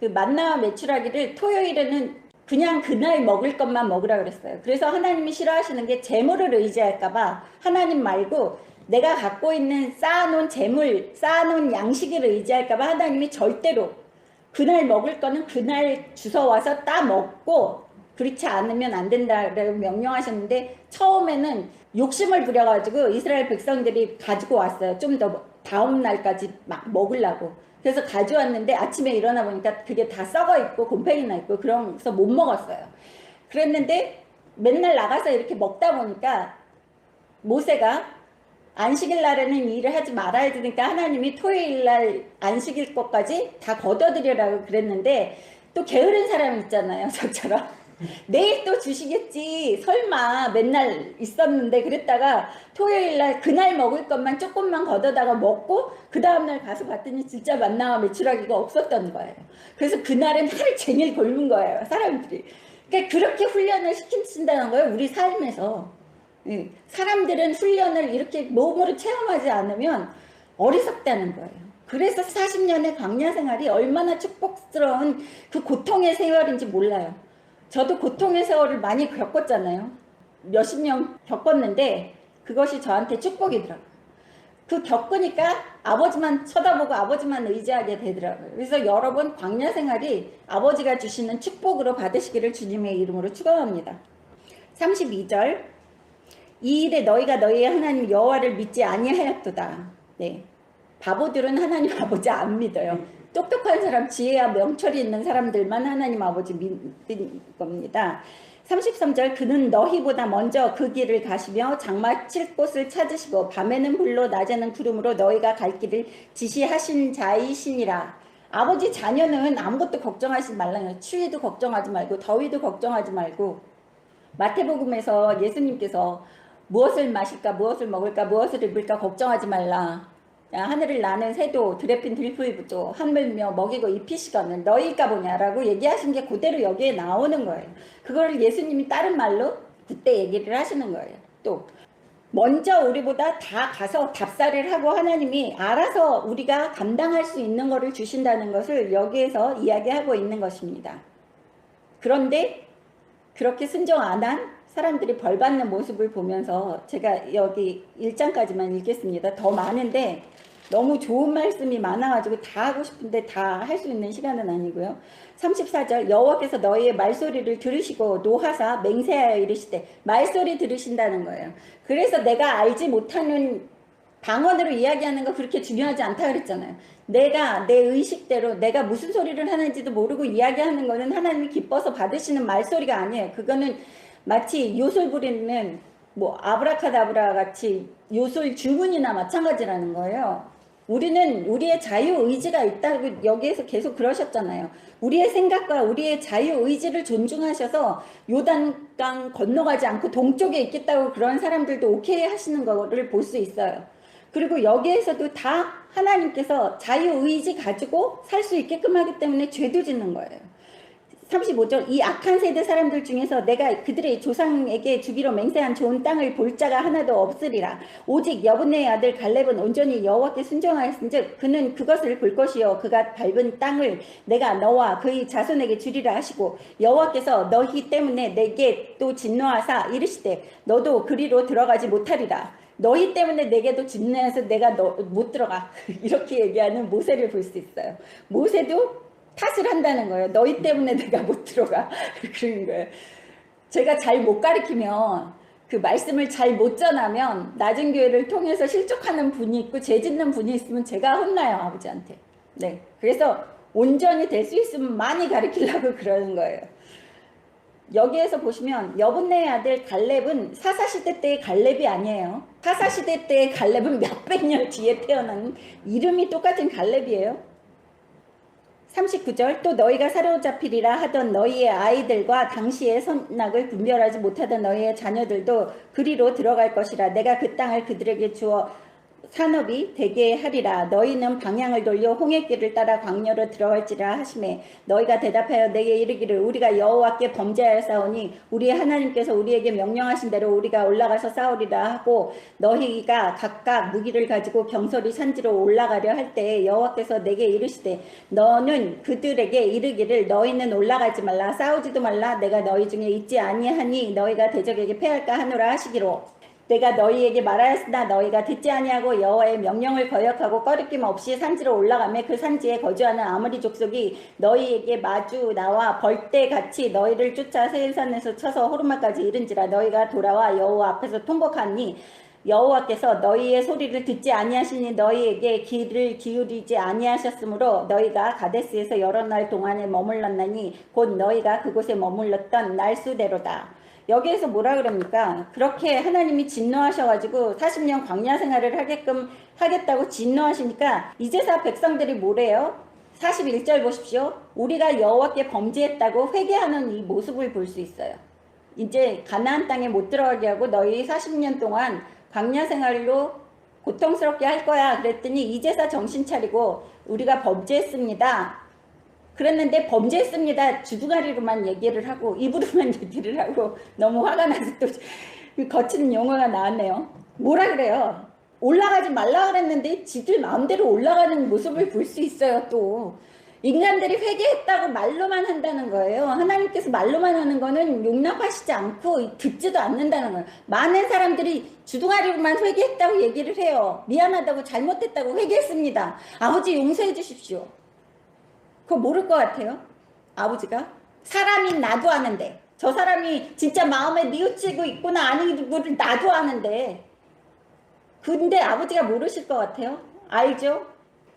그 만나와 메추라기를 토요일에는 그냥 그날 먹을 것만 먹으라 그랬어요. 그래서 하나님이 싫어하시는 게 재물을 의지할까봐 하나님 말고 내가 갖고 있는 쌓아놓은 재물, 쌓아놓은 양식을 의지할까봐 하나님이 절대로 그날 먹을 거는 그날 주워와서 따 먹고 그렇지 않으면 안 된다라고 명령하셨는데 처음에는 욕심을 부려가지고 이스라엘 백성들이 가지고 왔어요. 좀 더 다음 날까지 막 먹으려고. 그래서 가져왔는데 아침에 일어나 보니까 그게 다 썩어 있고 곰팡이나 있고 그래서 못 먹었어요. 그랬는데 맨날 나가서 이렇게 먹다 보니까 모세가 안식일 날에는 일을 하지 말아야 되니까 하나님이 토요일 날 안식일 것까지 다 걷어들이라고 그랬는데 또 게으른 사람 있잖아요. 저처럼. 내일 또 주시겠지. 설마 맨날 있었는데 그랬다가 토요일 날 그날 먹을 것만 조금만 걷어다가 먹고 그 다음날 가서 봤더니 진짜 만나와 메추라기가 없었던 거예요. 그래서 그날은 하루 종일 굶은 거예요. 사람들이. 그러니까 그렇게 훈련을 시킨다는 거예요. 우리 삶에서. 사람들은 훈련을 이렇게 몸으로 체험하지 않으면 어리석다는 거예요. 그래서 40년의 광야 생활이 얼마나 축복스러운 그 고통의 세월인지 몰라요. 저도 고통의 세월을 많이 겪었잖아요. 몇십 년 겪었는데 그것이 저한테 축복이더라고요. 그 겪으니까 아버지만 쳐다보고 아버지만 의지하게 되더라고요. 그래서 여러분 광야 생활이 아버지가 주시는 축복으로 받으시기를 주님의 이름으로 축원합니다. 32절 이 일에 너희가 너희의 하나님 여호와를 믿지 아니하였도다. 네, 바보들은 하나님 아버지 안 믿어요. 똑똑한 사람, 지혜와 명철이 있는 사람들만 하나님 아버지 믿는 겁니다. 33절 그는 너희보다 먼저 그 길을 가시며 장마칠 곳을 찾으시고 밤에는 불로 낮에는 구름으로 너희가 갈 길을 지시하신 자이시니라. 아버지 자녀는 아무것도 걱정하지 말라요. 추위도 걱정하지 말고 더위도 걱정하지 말고. 마태복음에서 예수님께서 무엇을 마실까 무엇을 먹을까 무엇을 입을까 걱정하지 말라. 하늘을 나는 새도 드레핀 들풀이부터 하물며 먹이고 입히시거늘 너희가 보냐라고 얘기하신 게 그대로 여기에 나오는 거예요. 그걸 예수님이 다른 말로 그때 얘기를 하시는 거예요. 또 먼저 우리보다 다 가서 답사를 하고 하나님이 알아서 우리가 감당할 수 있는 거를 주신다는 것을 여기에서 이야기하고 있는 것입니다. 그런데 그렇게 순종 안 한 사람들이 벌받는 모습을 보면서 제가 여기 1장까지만 읽겠습니다. 더 많은데 너무 좋은 말씀이 많아가지고 다 하고 싶은데 다 할 수 있는 시간은 아니고요. 34절 여호와께서 너희의 말소리를 들으시고 노하사 맹세하여 이르시되 말소리 들으신다는 거예요. 그래서 내가 알지 못하는 방언으로 이야기하는 거 그렇게 중요하지 않다 그랬잖아요. 내가 내 의식대로 내가 무슨 소리를 하는지도 모르고 이야기하는 거는 하나님이 기뻐서 받으시는 말소리가 아니에요. 그거는 마치 요술 부리는 뭐 아브라카다브라 같이 요술 주문이나 마찬가지라는 거예요. 우리는 우리의 자유의지가 있다고 여기에서 계속 그러셨잖아요. 우리의 생각과 우리의 자유의지를 존중하셔서 요단강 건너가지 않고 동쪽에 있겠다고 그런 사람들도 오케이 하시는 거를 볼 수 있어요. 그리고 여기에서도 다 하나님께서 자유의지 가지고 살 수 있게끔 하기 때문에 죄도 짓는 거예요. 35절 이 악한 세대 사람들 중에서 내가 그들의 조상에게 주기로 맹세한 좋은 땅을 볼 자가 하나도 없으리라. 오직 여분의 아들 갈렙은 온전히 여호와께 순종하였은즉 그는 그것을 볼 것이요 그가 밟은 땅을 내가 너와 그의 자손에게 주리라 하시고 여호와께서 너희 때문에 내게 또 진노하사 이르시되 너도 그리로 들어가지 못하리라. 너희 때문에 내게도 진노해서 내가 못 들어가. 이렇게 얘기하는 모세를 볼 수 있어요. 모세도 탓을 한다는 거예요. 너희 때문에 내가 못 들어가. 그런 거예요. 제가 잘 못 가르치면 그 말씀을 잘 못 전하면 낮은 교회를 통해서 실족하는 분이 있고 죄 짓는 분이 있으면 제가 혼나요. 아버지한테. 네. 그래서 온전히 될 수 있으면 많이 가르치려고 그러는 거예요. 여기에서 보시면 여분네의 아들 갈렙은 사사시대 때의 갈렙이 아니에요. 사사시대 때의 갈렙은 몇백 년 뒤에 태어난 이름이 똑같은 갈렙이에요. 39절 또 너희가 사로잡히리라 하던 너희의 아이들과 당시의 선악을 분별하지 못하던 너희의 자녀들도 그리로 들어갈 것이라. 내가 그 땅을 그들에게 주어 산업이 되게 하리라. 너희는 방향을 돌려 홍해길을 따라 광야로 들어갈지라 하시매 너희가 대답하여 내게 이르기를 우리가 여호와께 범죄하였사오니 우리 하나님께서 우리에게 명령하신 대로 우리가 올라가서 싸우리라 하고 너희가 각각 무기를 가지고 경솔히 산지로 올라가려 할 때에 여호와께서 내게 이르시되 너는 그들에게 이르기를 너희는 올라가지 말라 싸우지도 말라 내가 너희 중에 있지 아니하니 너희가 대적에게 패할까 하노라 하시기로 내가 너희에게 말하였으나 너희가 듣지 아니하고 여호와의 명령을 거역하고 꺼리낌 없이 산지로 올라가매 그 산지에 거주하는 아모리 족속이 너희에게 마주 나와 벌떼같이 너희를 쫓아 세일산에서 쳐서 호르마까지 이른지라. 너희가 돌아와 여호와 앞에서 통곡하니 여호와께서 너희의 소리를 듣지 아니하시니 너희에게 귀를 기울이지 아니하셨으므로 너희가 가데스에서 여러 날 동안에 머물렀나니 곧 너희가 그곳에 머물렀던 날수대로다. 여기에서 뭐라 그럽니까? 그렇게 하나님이 진노하셔가지고 40년 광야 생활을 하겠다고 진노하시니까 이제서 백성들이 뭐래요? 41절 보십시오. 우리가 여호와께 범죄했다고 회개하는 이 모습을 볼 수 있어요. 이제 가나안 땅에 못 들어가게 하고 너희 40년 동안 광야 생활로 고통스럽게 할 거야. 그랬더니 이제서 정신 차리고 우리가 범죄했습니다. 그랬는데 범죄했습니다. 주둥아리로만 얘기를 하고 입으로만 얘기를 하고 너무 화가 나서 또 거친 용어가 나왔네요. 뭐라 그래요? 올라가지 말라 그랬는데 지들 마음대로 올라가는 모습을 볼 수 있어요. 또 인간들이 회개했다고 말로만 한다는 거예요. 하나님께서 말로만 하는 거는 용납하시지 않고 듣지도 않는다는 거예요. 많은 사람들이 주둥아리로만 회개했다고 얘기를 해요. 미안하다고 잘못했다고 회개했습니다. 아버지 용서해 주십시오. 그거 모를 것 같아요. 아버지가 사람인 나도 아는데 저 사람이 진짜 마음에 뉘우치고 있구나 아는 거를 나도 아는데 근데 아버지가 모르실 것 같아요. 알죠?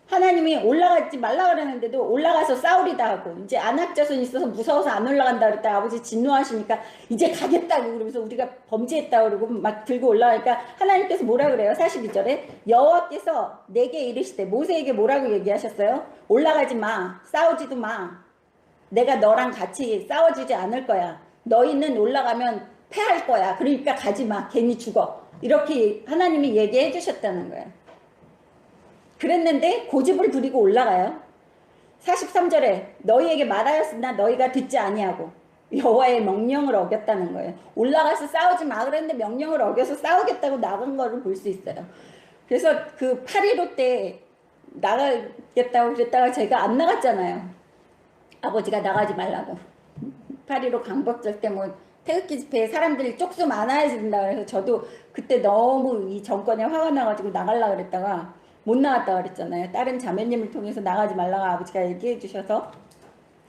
하나님이 올라가지 말라 그러는데도 올라가서 싸우리다 하고 이제 안악자손이 있어서 무서워서 안 올라간다 그랬다 아버지 진노하시니까 이제 가겠다고 그러면서 우리가 범죄했다고 그러고 막 들고 올라가니까 하나님께서 뭐라 그래요? 42절에 여호와께서 내게 이르시되 모세에게 뭐라고 얘기하셨어요? 올라가지 마. 싸우지도 마. 내가 너랑 같이 싸워주지 않을 거야. 너희는 올라가면 패할 거야. 그러니까 가지 마. 괜히 죽어. 이렇게 하나님이 얘기해 주셨다는 거예요. 그랬는데 고집을 부리고 올라가요. 43절에 너희에게 말하였으나 너희가 듣지 아니하고 여호와의 명령을 어겼다는 거예요. 올라가서 싸우지 마 그랬는데 명령을 어겨서 싸우겠다고 나간 거를 볼 수 있어요. 그래서 그 8.15 때 나가겠다고 그랬다가 제가 안 나갔잖아요. 아버지가 나가지 말라고. 8.15 강복절 때 뭐 태극기 집회에 사람들이 쪽수 많아야 된다 그래서 저도 그때 너무 이 정권에 화가 나가지고 나가려고 그랬다가 못 나갔다 그랬잖아요. 다른 자매님을 통해서 나가지 말라고 아버지가 얘기해 주셔서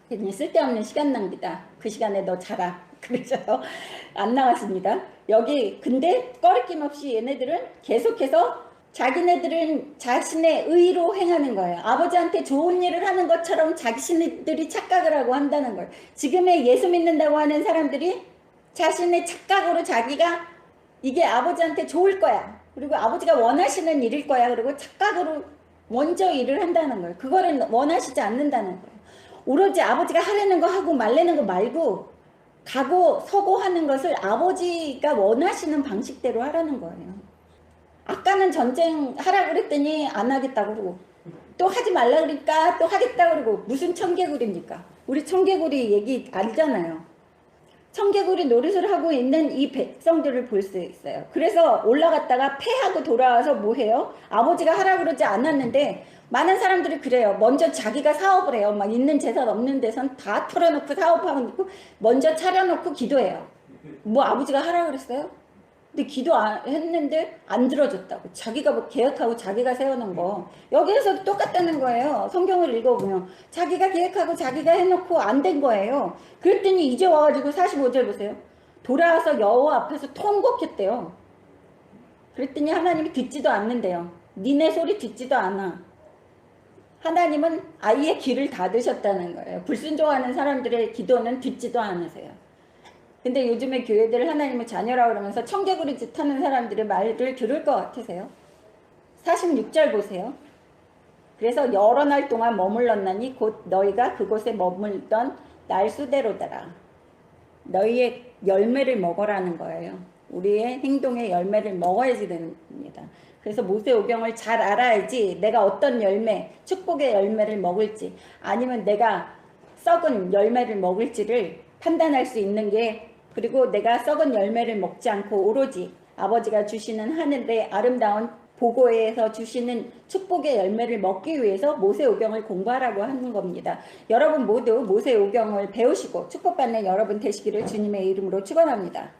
그냥 쓸데없는 시간 낭비다. 그 시간에 너 자라. 그러셔서 안 나갔습니다. 여기 근데 꺼리낌 없이 얘네들은 계속해서 자기네들은 자신의 의로 행하는 거예요. 아버지한테 좋은 일을 하는 것처럼 자신들이 착각을 하고 한다는 거예요. 지금의 예수 믿는다고 하는 사람들이 자신의 착각으로 자기가 이게 아버지한테 좋을 거야. 그리고 아버지가 원하시는 일일 거야. 그리고 착각으로 먼저 일을 한다는 거예요. 그거를 원하시지 않는다는 거예요. 오로지 아버지가 하려는 거 하고 말려는 거 말고 가고 서고 하는 것을 아버지가 원하시는 방식대로 하라는 거예요. 아까는 전쟁 하라고 그랬더니 안 하겠다고 그러고 또 하지 말라 그러니까 또 하겠다고 그러고 무슨 청개구리입니까? 우리 청개구리 얘기 알잖아요. 청개구리 노릇을 하고 있는 이 백성들을 볼 수 있어요. 그래서 올라갔다가 패하고 돌아와서 뭐 해요? 아버지가 하라고 그러지 않았는데 많은 사람들이 그래요. 먼저 자기가 사업을 해요. 막 있는 재산 없는 데선 다 털어놓고 사업하고 있고 먼저 차려놓고 기도해요. 뭐 아버지가 하라고 그랬어요? 근데 기도했는데 안 들어줬다고. 자기가 뭐 계획하고 자기가 세워놓은 거. 여기에서도 똑같다는 거예요. 성경을 읽어보면. 자기가 계획하고 자기가 해놓고 안 된 거예요. 그랬더니 이제 와가지고 45절 보세요. 돌아와서 여호와 앞에서 통곡했대요. 그랬더니 하나님이 듣지도 않는데요. 니네 소리 듣지도 않아. 하나님은 아예 귀를 닫으셨다는 거예요. 불순종하는 사람들의 기도는 듣지도 않으세요. 근데 요즘에 교회들 하나님을 자녀라고 그러면서 청개구리 짓 하는 사람들의 말을 들을 것 같으세요? 46절 보세요. 그래서 여러 날 동안 머물렀나니 곧 너희가 그곳에 머물던 날 수대로더라. 너희의 열매를 먹어라는 거예요. 우리의 행동의 열매를 먹어야지 됩니다. 그래서 모세오경을 잘 알아야지 내가 어떤 열매, 축복의 열매를 먹을지 아니면 내가 썩은 열매를 먹을지를 판단할 수 있는 게 그리고 내가 썩은 열매를 먹지 않고 오로지 아버지가 주시는 하늘의 아름다운 보고에서 주시는 축복의 열매를 먹기 위해서 모세오경을 공부하라고 하는 겁니다. 여러분 모두 모세오경을 배우시고 축복받는 여러분 되시기를 주님의 이름으로 축원합니다.